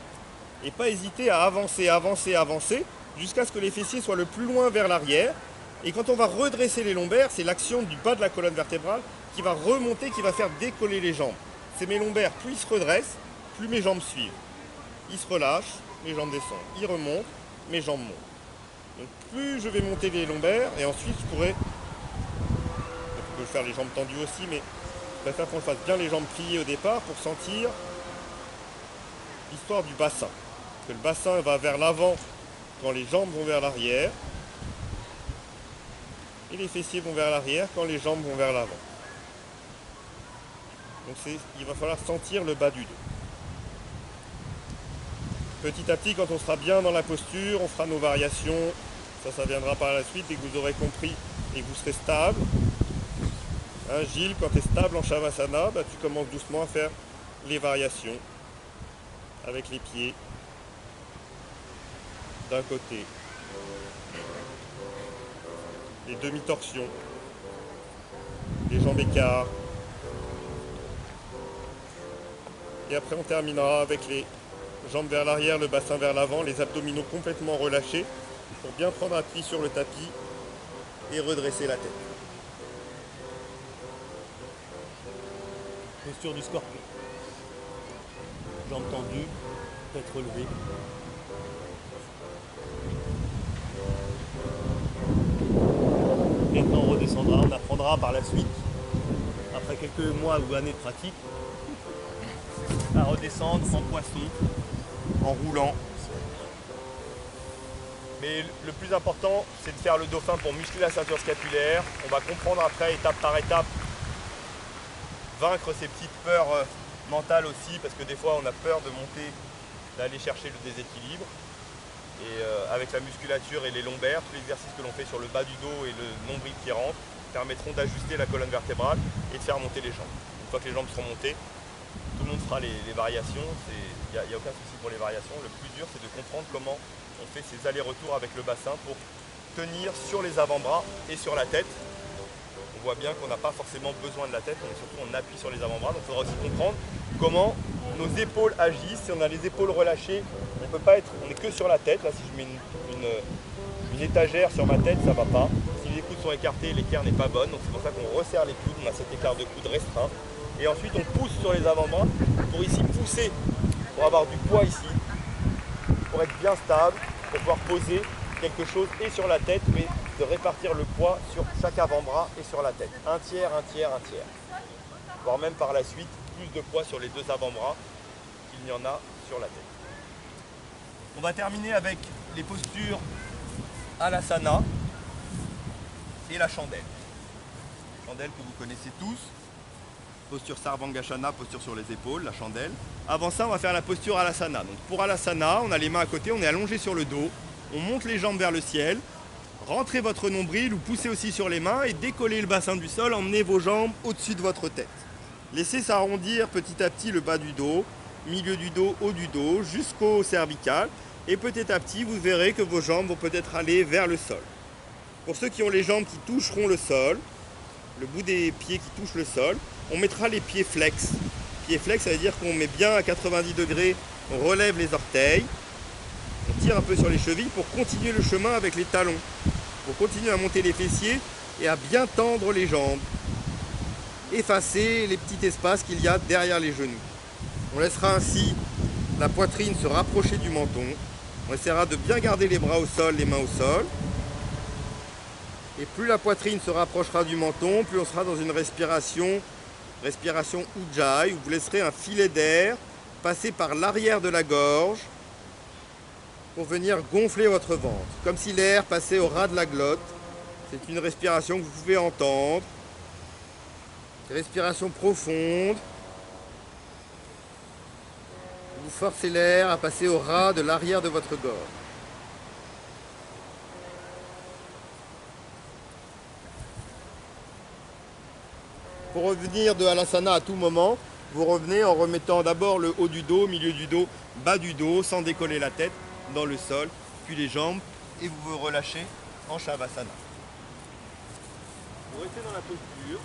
et pas hésiter à avancer, avancer, avancer jusqu'à ce que les fessiers soient le plus loin vers l'arrière. Et quand on va redresser les lombaires, c'est l'action du bas de la colonne vertébrale qui va remonter, qui va faire décoller les jambes. C'est mes lombaires, plus ils se redressent, plus mes jambes suivent. Ils se relâchent, mes jambes descendent. Ils remontent, mes jambes montent. Donc plus je vais monter les lombaires, et ensuite je pourrais, on peut faire les jambes tendues aussi, mais je préfère qu'on fasse bien les jambes pliées au départ pour sentir l'histoire du bassin. Que le bassin va vers l'avant quand les jambes vont vers l'arrière, et les fessiers vont vers l'arrière quand les jambes vont vers l'avant. Donc il va falloir sentir le bas du dos. Petit à petit, quand on sera bien dans la posture, on fera nos variations. Ça viendra par la suite dès que vous aurez compris et que vous serez stable. Hein, Gilles, quand tu es stable en Shavasana, tu commences doucement à faire les variations avec les pieds d'un côté. Les demi-torsions, les jambes écarts. Et après on terminera avec les jambes vers l'arrière, le bassin vers l'avant, les abdominaux complètement relâchés pour bien prendre appui sur le tapis et redresser la tête. Posture du scorpion. Jambes tendues, tête relevée. Maintenant on redescendra, on apprendra par la suite, après quelques mois ou années de pratique, à redescendre en poisson, En roulant. Mais le plus important, c'est de faire le dauphin pour muscler la ceinture scapulaire. On va comprendre après, étape par étape, vaincre ces petites peurs mentales aussi, parce que des fois on a peur de monter, d'aller chercher le déséquilibre. Et avec la musculature et les lombaires, tous les exercices que l'on fait sur le bas du dos et le nombril qui rentre permettront d'ajuster la colonne vertébrale et de faire monter les jambes. Une fois que les jambes seront montées, tout le monde fera les variations. Il n'y a aucun souci pour les variations. Le plus dur, c'est de comprendre comment on fait ces allers-retours avec le bassin pour tenir sur les avant-bras et sur la tête. On voit bien qu'on n'a pas forcément besoin de la tête, mais surtout on appuie sur les avant-bras. Donc il faudra aussi comprendre comment nos épaules agissent. Si on a les épaules relâchées, on n'est que sur la tête. Là, si je mets une étagère sur ma tête, ça ne va pas. Si les coudes sont écartés, l'équerre n'est pas bonne. Donc c'est pour ça qu'on resserre les coudes. On a cet écart de coude restreint. Et ensuite on pousse sur les avant-bras pour ici pousser, pour avoir du poids ici, pour être bien stable, pour pouvoir poser quelque chose et sur la tête, mais de répartir le poids sur chaque avant-bras et sur la tête. Un tiers, un tiers, un tiers. Voire même par la suite, plus de poids sur les deux avant-bras qu'il n'y en a sur la tête. On va terminer avec les postures Alasana et la chandelle. Chandelle que vous connaissez tous. Posture Sarvangashana, posture sur les épaules, la chandelle. Avant ça, on va faire la posture Alasana. Donc pour Alasana, on a les mains à côté, on est allongé sur le dos. On monte les jambes vers le ciel. Rentrez votre nombril ou poussez aussi sur les mains et décollez le bassin du sol. Emmenez vos jambes au-dessus de votre tête. Laissez s'arrondir petit à petit le bas du dos, milieu du dos, haut du dos, jusqu'au cervical. Et petit à petit, vous verrez que vos jambes vont peut-être aller vers le sol. Pour ceux qui ont les jambes qui toucheront le sol, le bout des pieds qui touchent le sol, on mettra les pieds flex. Pieds flex, ça veut dire qu'on met bien à 90 degrés, on relève les orteils, on tire un peu sur les chevilles pour continuer le chemin avec les talons, pour continuer à monter les fessiers et à bien tendre les jambes, effacer les petits espaces qu'il y a derrière les genoux. On laissera ainsi la poitrine se rapprocher du menton, on essaiera de bien garder les bras au sol, les mains au sol. Et plus la poitrine se rapprochera du menton, plus on sera dans une respiration Ujjayi, où vous laisserez un filet d'air passer par l'arrière de la gorge pour venir gonfler votre ventre, comme si l'air passait au ras de la glotte. C'est une respiration que vous pouvez entendre. Respiration profonde. Vous forcez l'air à passer au ras de l'arrière de votre gorge. Pour revenir de Halasana à tout moment, vous revenez en remettant d'abord le haut du dos, milieu du dos, bas du dos, sans décoller la tête dans le sol, puis les jambes, et vous vous relâchez en Shavasana. Vous restez dans la posture.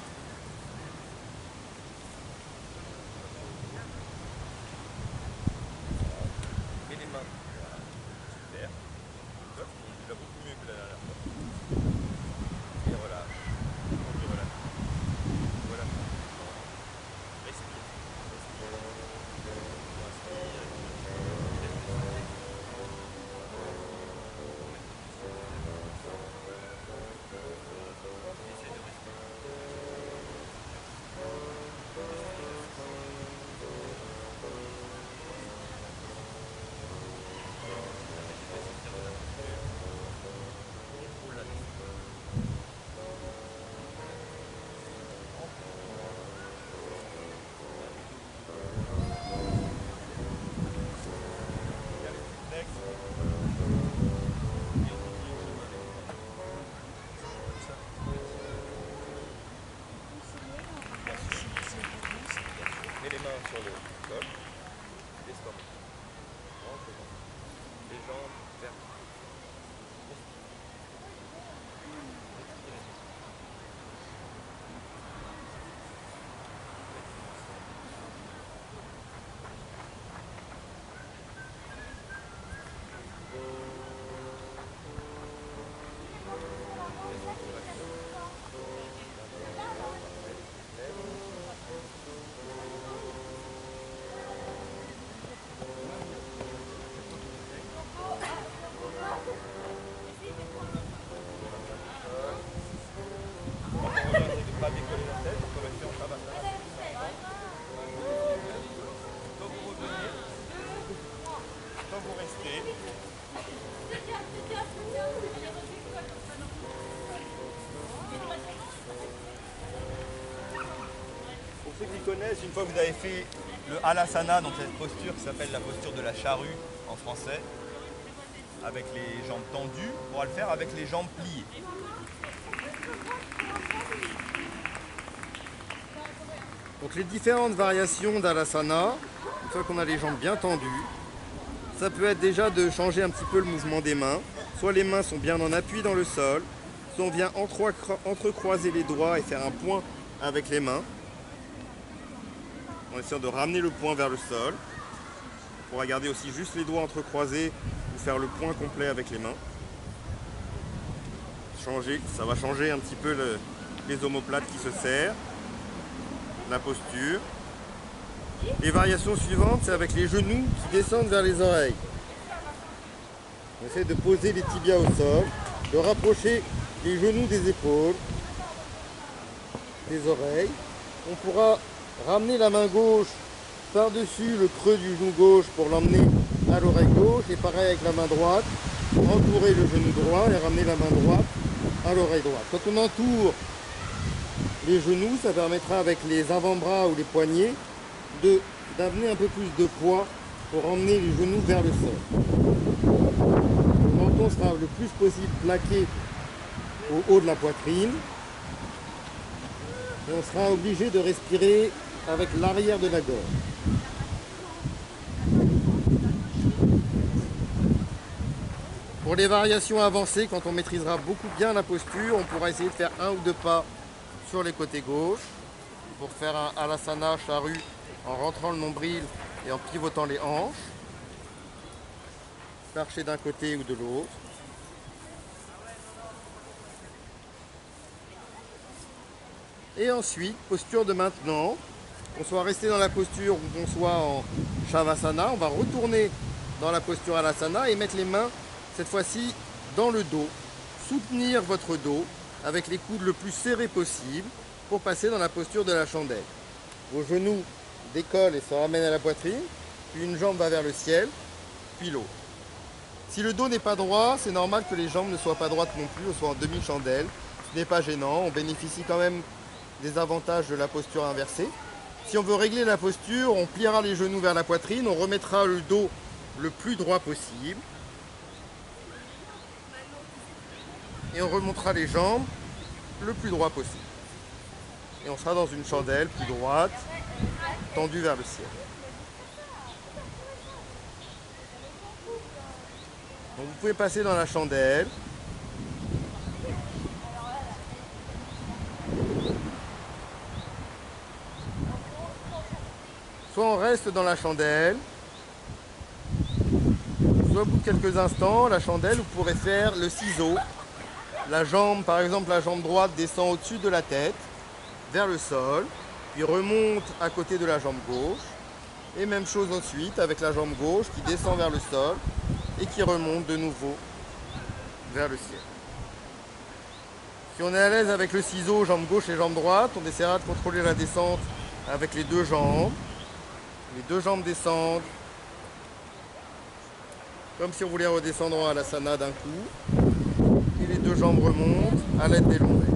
Et les mains. Super. Top. On l'a beaucoup mieux que la dernière fois. Et relâche. Et relâche. Relâche. Respire. Respire. Essaye de respirer. Mets les mains sur le sol, descends. Rentre dedans. Les jambes vers. Pas décoller la tête, on peut rester en Shavasana. Quand vous revenez, quand vous restez, pour ceux qui connaissent, une fois que vous avez fait le Halasana, donc cette posture qui s'appelle la posture de la charrue en français, avec les jambes tendues, on pourra le faire avec les jambes pliées. Donc les différentes variations d'Halasana, une fois qu'on a les jambes bien tendues, ça peut être déjà de changer un petit peu le mouvement des mains. Soit les mains sont bien en appui dans le sol, soit on vient entrecroiser les doigts et faire un point avec les mains. En essayant de ramener le poing vers le sol. On pourra garder aussi juste les doigts entrecroisés ou faire le point complet avec les mains. Ça va changer un petit peu les omoplates qui se serrent. La posture. Les variations suivantes, c'est avec les genoux qui descendent vers les oreilles. On essaie de poser les tibias au sol, de rapprocher les genoux des épaules, des oreilles. On pourra ramener la main gauche par-dessus le creux du genou gauche pour l'emmener à l'oreille gauche. Et pareil avec la main droite, entourer le genou droit et ramener la main droite à l'oreille droite. Quand on entoure les genoux, ça permettra avec les avant-bras ou les poignets d'amener un peu plus de poids pour emmener les genoux vers le sol. Le menton sera le plus possible plaqué au haut de la poitrine. Et on sera obligé de respirer avec l'arrière de la gorge. Pour les variations avancées, quand on maîtrisera beaucoup bien la posture, on pourra essayer de faire 1 ou 2 pas sur les côtés gauche pour faire un Halasana charrue en rentrant le nombril et en pivotant les hanches, perché d'un côté ou de l'autre. Et ensuite, posture de maintenant, qu'on soit resté dans la posture ou qu'on soit en Shavasana, on va retourner dans la posture Halasana et mettre les mains cette fois-ci dans le dos, soutenir votre dos avec les coudes le plus serrés possible pour passer dans la posture de la chandelle. Vos genoux décollent et se ramènent à la poitrine, puis une jambe va vers le ciel, puis l'autre. Si le dos n'est pas droit, c'est normal que les jambes ne soient pas droites non plus, on soit en demi-chandelle. Ce n'est pas gênant, on bénéficie quand même des avantages de la posture inversée. Si on veut régler la posture, on pliera les genoux vers la poitrine, on remettra le dos le plus droit possible. Et on remontera les jambes le plus droit possible. et on sera dans une chandelle plus droite, tendue vers le ciel. Donc vous pouvez passer dans la chandelle. Soit on reste dans la chandelle, soit au bout de quelques instants, la chandelle, vous pourrez faire le ciseau. La jambe, par exemple, la jambe droite descend au-dessus de la tête, vers le sol, puis remonte à côté de la jambe gauche. Et même chose ensuite avec la jambe gauche qui descend vers le sol et qui remonte de nouveau vers le ciel. Si on est à l'aise avec le ciseau, jambe gauche et jambe droite, on essaiera de contrôler la descente avec les deux jambes. Les deux jambes descendent, comme si on voulait redescendre en Halasana d'un coup. Et les deux jambes remontent à l'aide des lombaires.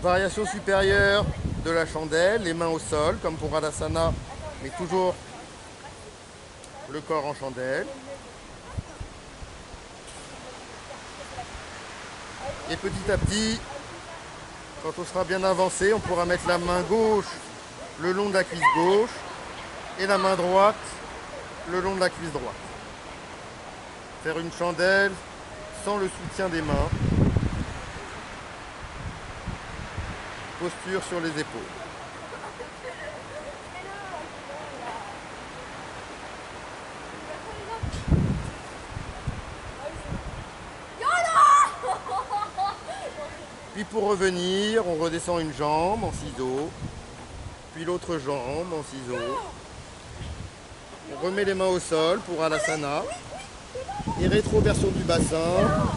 Variation supérieure de la chandelle, les mains au sol, comme pour Halasana, mais toujours le corps en chandelle. Et petit à petit, quand on sera bien avancé, on pourra mettre la main gauche le long de la cuisse gauche et la main droite le long de la cuisse droite. Faire une chandelle sans le soutien des mains. Posture sur les épaules. Puis pour revenir, on redescend une jambe en ciseaux, puis l'autre jambe en ciseaux. On remet les mains au sol pour Halasana. Et rétroversion du bassin,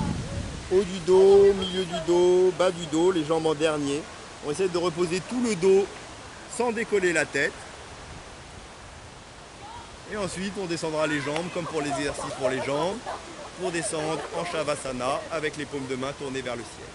haut du dos, milieu du dos, bas du dos, les jambes en dernier. On essaie de reposer tout le dos sans décoller la tête. Et ensuite, on descendra les jambes comme pour les exercices pour les jambes, pour descendre en Shavasana avec les paumes de main tournées vers le ciel.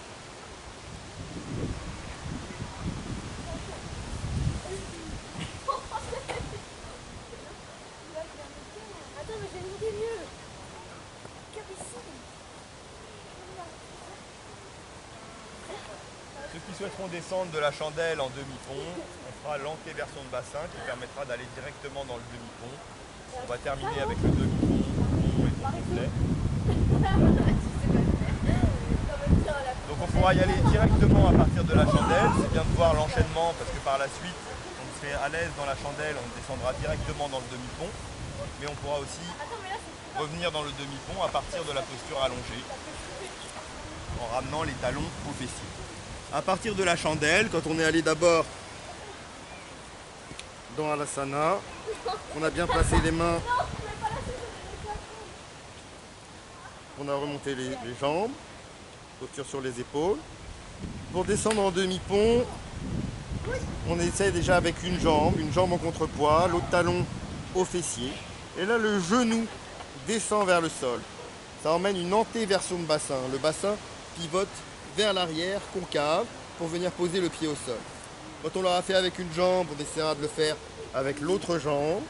Ceux qui souhaiteront descendre de la chandelle en demi-pont, on fera l'antéversion de bassin qui permettra d'aller directement dans le demi-pont. On va terminer avec le demi-pont, pont et pont complet. Donc on pourra y aller directement à partir de la chandelle. C'est bien de voir l'enchaînement parce que par la suite, on serait à l'aise dans la chandelle, on descendra directement dans le demi-pont. Mais on pourra aussi revenir dans le demi-pont à partir de la posture allongée en ramenant les talons aux fessiers. À partir de la chandelle, quand on est allé d'abord dans Halasana, on a bien placé les mains, on a remonté les jambes, posture sur les épaules. Pour descendre en demi-pont, on essaie déjà avec une jambe en contrepoids, l'autre talon au fessier. Et là, le genou descend vers le sol. Ça emmène une antéversion de bassin. Le bassin pivote vers l'arrière, concave, pour venir poser le pied au sol. Quand on l'aura fait avec une jambe, on essaiera de le faire avec l'autre jambe.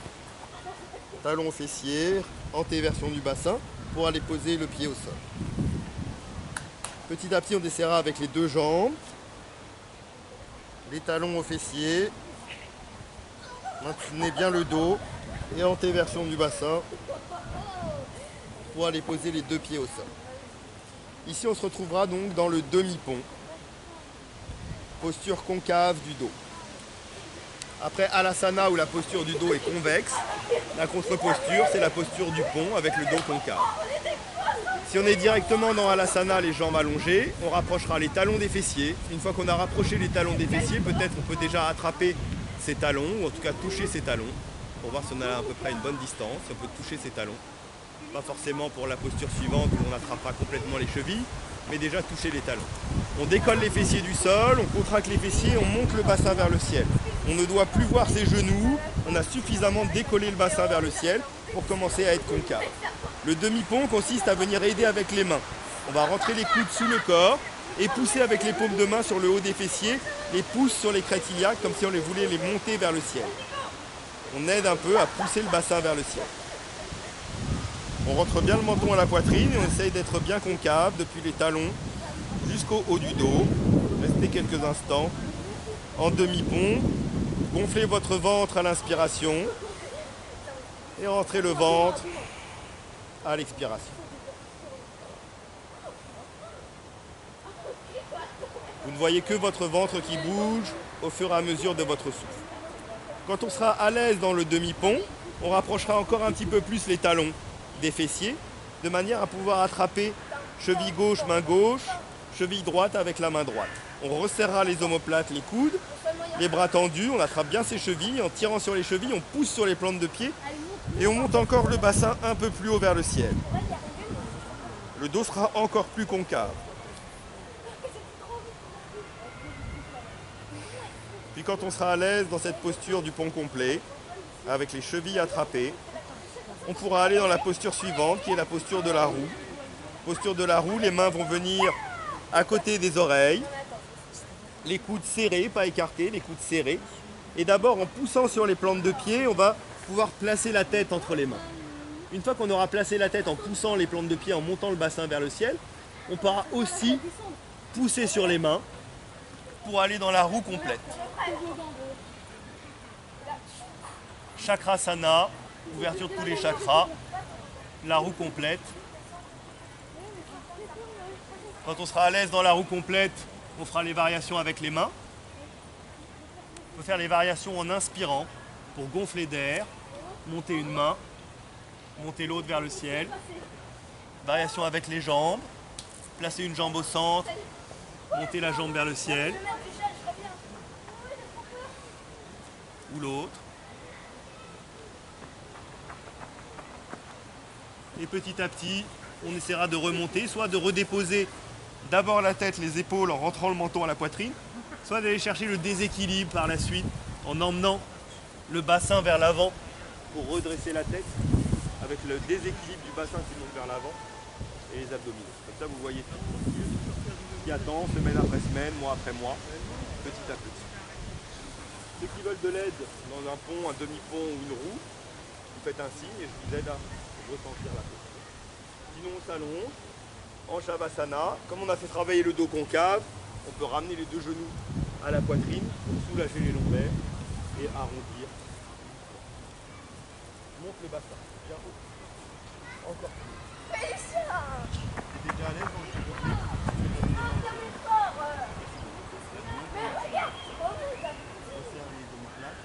Talon au fessier, antéversion du bassin, pour aller poser le pied au sol. Petit à petit, on essaiera avec les deux jambes. Les talons au fessier. Maintenez bien le dos. Et antéversion du bassin, pour aller poser les deux pieds au sol. Ici, on se retrouvera donc dans le demi-pont. Posture concave du dos. Après Halasana où la posture du dos est convexe, la contre-posture c'est la posture du pont avec le dos concave. Si on est directement dans Halasana, les jambes allongées, on rapprochera les talons des fessiers. Une fois qu'on a rapproché les talons des fessiers, peut-être on peut déjà attraper ses talons, ou en tout cas toucher ses talons, pour voir si on a à peu près une bonne distance, si on peut toucher ses talons. Pas forcément pour la posture suivante où on attrapera complètement les chevilles, mais déjà toucher les talons. On décolle les fessiers du sol, on contracte les fessiers, on monte le bassin vers le ciel. On ne doit plus voir ses genoux, on a suffisamment décollé le bassin vers le ciel pour commencer à être concave. Le demi-pont consiste à venir aider avec les mains. On va rentrer les coudes sous le corps et pousser avec les paumes de main sur le haut des fessiers, les pouces sur les crêtes iliaques comme si on les voulait les monter vers le ciel. On aide un peu à pousser le bassin vers le ciel. On rentre bien le menton à la poitrine et on essaye d'être bien concave depuis les talons jusqu'au haut du dos. Restez quelques instants en demi-pont. Gonflez votre ventre à l'inspiration et rentrez le ventre à l'expiration. Vous ne voyez que votre ventre qui bouge au fur et à mesure de votre souffle. Quand on sera à l'aise dans le demi-pont, on rapprochera encore un petit peu plus les talons des fessiers, de manière à pouvoir attraper cheville gauche, main gauche, cheville droite avec la main droite. On resserrera les omoplates, les coudes, les bras tendus, on attrape bien ses chevilles, en tirant sur les chevilles, on pousse sur les plantes de pied et on monte encore le bassin un peu plus haut vers le ciel. Le dos sera encore plus concave. Puis quand on sera à l'aise dans cette posture du pont complet, avec les chevilles attrapées, on pourra aller dans la posture suivante, qui est la posture de la roue. Posture de la roue, les mains vont venir à côté des oreilles, les coudes serrés, pas écartés, les coudes serrés. Et d'abord, en poussant sur les plantes de pied, on va pouvoir placer la tête entre les mains. Une fois qu'on aura placé la tête en poussant les plantes de pied, en montant le bassin vers le ciel, on pourra aussi pousser sur les mains pour aller dans la roue complète. Chakrasana, ouverture de tous les chakras, la roue complète. Quand on sera à l'aise dans la roue complète, on fera les variations avec les mains. On peut faire les variations en inspirant pour gonfler d'air, monter une main, monter l'autre vers le ciel. Variation avec les jambes, placer une jambe au centre, monter la jambe vers le ciel. Ou l'autre. Et petit à petit, on essaiera de remonter, soit de redéposer d'abord la tête, les épaules en rentrant le menton à la poitrine, soit d'aller chercher le déséquilibre par la suite en emmenant le bassin vers l'avant pour redresser la tête avec le déséquilibre du bassin qui monte vers l'avant et les abdominaux. Comme ça, vous voyez tout qui attend semaine après semaine, mois après mois, petit à petit. Ceux qui veulent de l'aide dans un pont, un demi-pont ou une roue, vous faites un signe et je vous aide à ressentir la posture. Sinon on s'allonge en Shavasana. Comme on a fait travailler le dos concave, on peut ramener les deux genoux à la poitrine pour soulager les lombaires et arrondir. Monte le bassin, bien haut. Encore plus. T'étais déjà à l'aise dans le pont complet? Resserre les omoplates.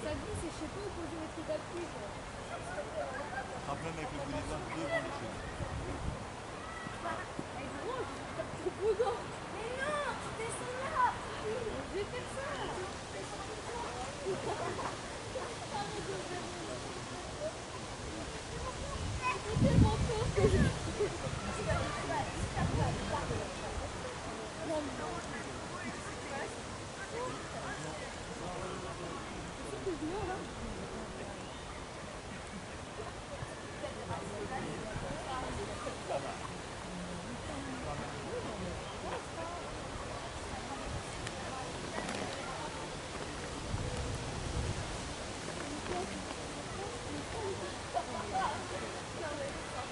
Ça glisse et je sais pas où poser mes trucs d'appui. Frappe même avec le bout des doigts devant les cheveux. Mais non, tu descends là. Je vais faire ça. C'est tellement fort que je...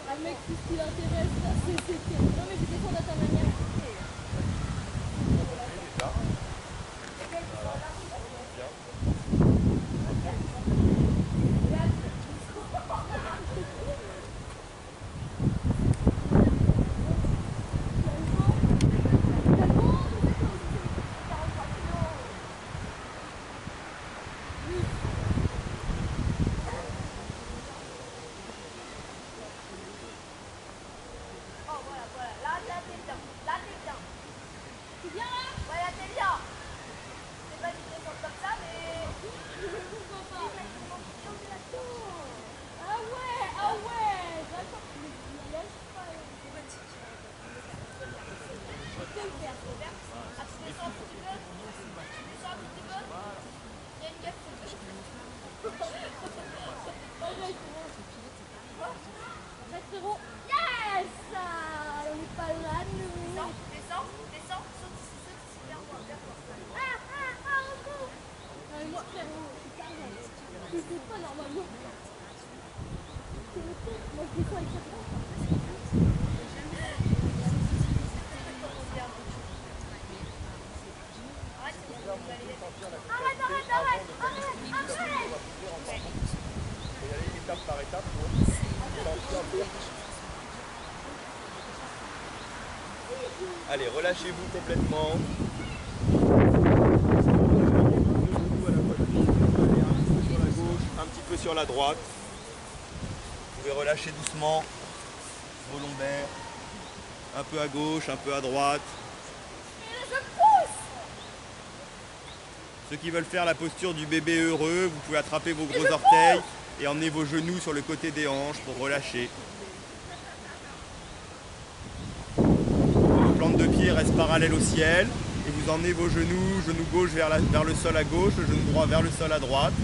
Un mec, tout ce qui l'intéresse, c'est... Non mais je défends à ta manière. Yes! On n'est pas là, nous. Descends, saute ici, vers moi. Ah, encore. Non, mais moi, frère, c'est pas normalement. Allez, relâchez-vous complètement. Sur la gauche, un petit peu sur la droite. Vous pouvez relâcher doucement vos lombaires. Un peu à gauche, un peu à droite. Ceux qui veulent faire la posture du bébé heureux, vous pouvez attraper vos gros orteils et emmener vos genoux sur le côté des hanches pour relâcher. La plante de pied reste parallèle au ciel et vous emmenez vos genoux, genou gauche vers le sol à gauche, le genou droit vers le sol à droite,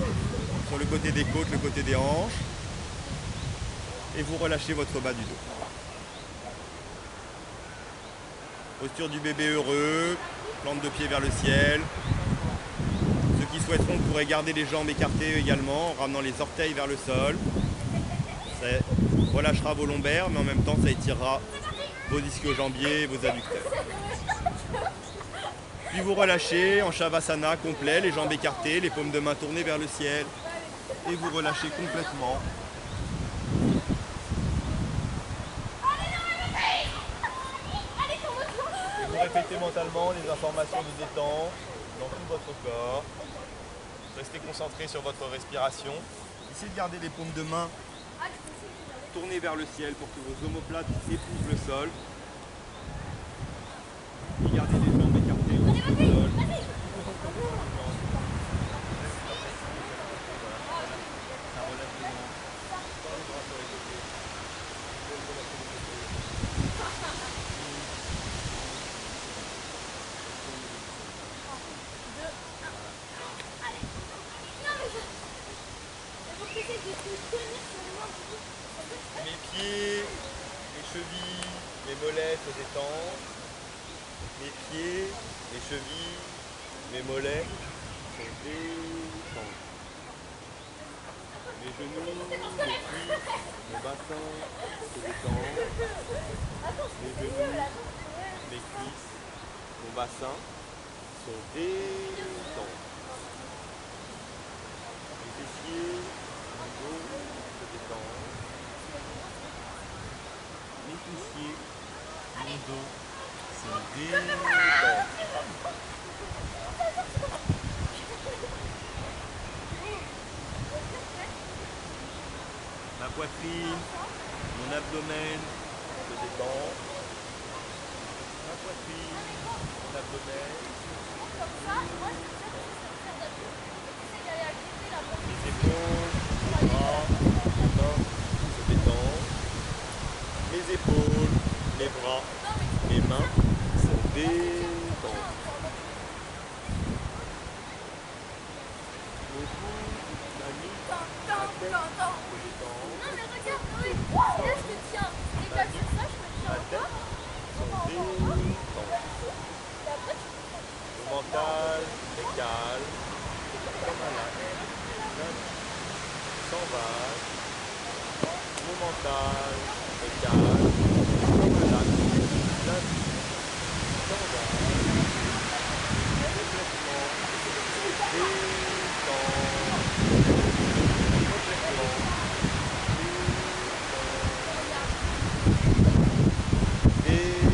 sur le côté des côtes, le côté des hanches. Et vous relâchez votre bas du dos. Posture du bébé heureux, plante de pied vers le ciel. Ceux qui souhaiteront pourraient garder les jambes écartées également en ramenant les orteils vers le sol. Ça relâchera vos lombaires, mais en même temps ça étirera vos ischio-jambiers et vos adducteurs. Puis vous relâchez en Shavasana complet, les jambes écartées, les paumes de main tournées vers le ciel. Et vous relâchez complètement. Et vous répétez mentalement les informations de détente dans tout votre corps. Restez concentré sur votre respiration. Essayez de garder les paumes de main tournées vers le ciel pour que vos omoplates épousent le sol. Et gardez les jambes écartées au-dessus du sol. Ça relâche les hanches. Les bras sur les côtés. Mes pieds, mes chevilles, mes mollets se détendent. Mes pieds, mes chevilles, mes mollets se détendent. Mes genoux, mes cuisses, mon bassin se détendent. Mes genoux, mes cuisses, mon bassin se détendent. Mes fessiers, mon dos se détendent. Mes fessiers, mon dos se détendent. Ma poitrine, mon abdomen se détend. Ma poitrine, mon abdomen. Les épaules, les bras, les mains se détendent. Mes épaules, les bras, mes mains se détendent. Le cou, la nuque, la tête se détend. Non mais regarde, oui. Là je te tiens. Et comme ça, je me tiens La tête se détend. Le mental est calme, comme un lac. Sans vague. Mon mental est calme, comme un lac. Sans vague. Complètement détend. Complètement détend.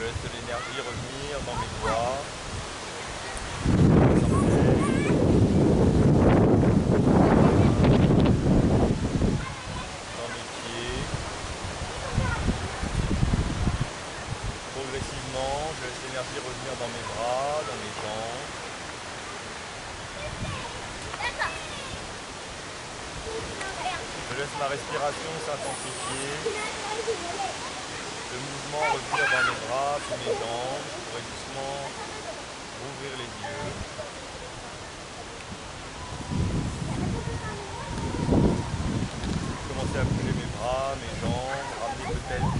Je laisse l'énergie revenir dans mes doigts. Dans mes pieds. Progressivement, je laisse l'énergie revenir dans mes bras, dans mes jambes. Je laisse ma respiration s'intensifier. Le mouvement revenir dans mes bras, puis mes jambes. Je pourrais doucement rouvrir les yeux. Commencer à bouger mes bras, mes jambes, ramener peut-être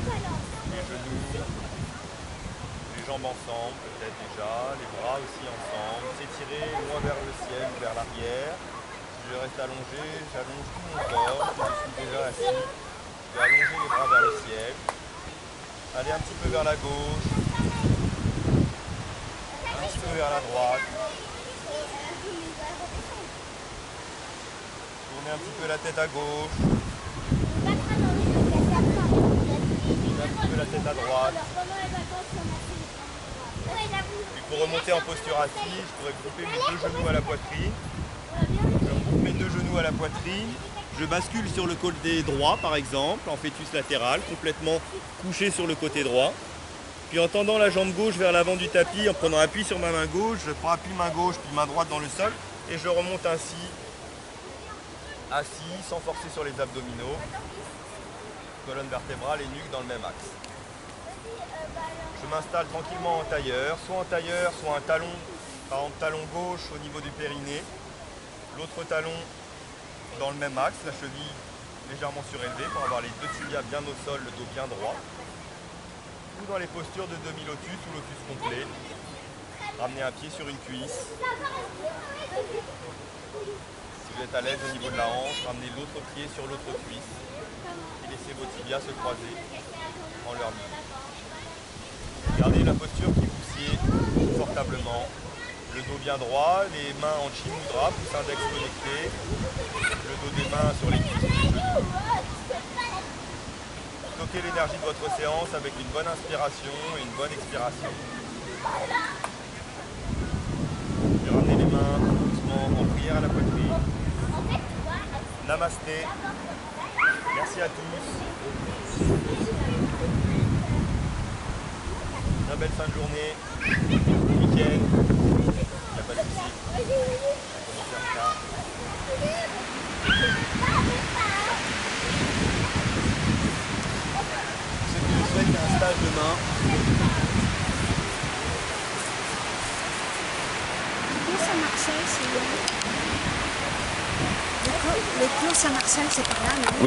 les genoux, les jambes ensemble peut-être déjà, les bras aussi ensemble. S'étirer loin vers le ciel ou vers l'arrière. Je reste allongé, j'allonge tout mon corps, je suis déjà assis. Je vais allonger les bras vers le ciel. Allez un petit peu vers la gauche, un petit peu vers la droite. Tournez un petit peu la tête à gauche. Tournez un petit peu la tête à droite. Puis pour remonter en posture assise, je pourrais grouper mes deux genoux à la poitrine. Je regroupe mes deux genoux à la poitrine. Je bascule sur le côté droit par exemple, en fœtus latéral, complètement couché sur le côté droit. Puis en tendant la jambe gauche vers l'avant du tapis, en prenant appui sur ma main gauche, je prends appui main gauche puis main droite dans le sol et je remonte ainsi, assis, sans forcer sur les abdominaux, colonne vertébrale et nuque dans le même axe. Je m'installe tranquillement en tailleur, soit un talon, par exemple talon gauche au niveau du périnée, l'autre talon dans le même axe, la cheville légèrement surélevée pour avoir les deux tibias bien au sol, le dos bien droit. Ou dans les postures de demi-lotus ou lotus complet. Ramenez un pied sur une cuisse. Si vous êtes à l'aise au niveau de la hanche, ramenez l'autre pied sur l'autre cuisse. Et laissez vos tibias se croiser en leur milieu. Gardez la posture qui vous sied confortablement. Le dos bien droit, les mains en chin mudra, pouce index connecté. Le dos des mains sur les cuisses. Stockez l'énergie de votre séance avec une bonne inspiration et une bonne expiration. Et ramenez les mains doucement en prière à la poitrine. Namasté. Merci à tous. Très belle fin de journée. Week-end. Il n'y a pas de souci. Comment faire ça? Ceux qui le souhaitent, il y a un stage demain. Saint-Marcel, c'est... Le clos Saint-Marcel, c'est par là, non?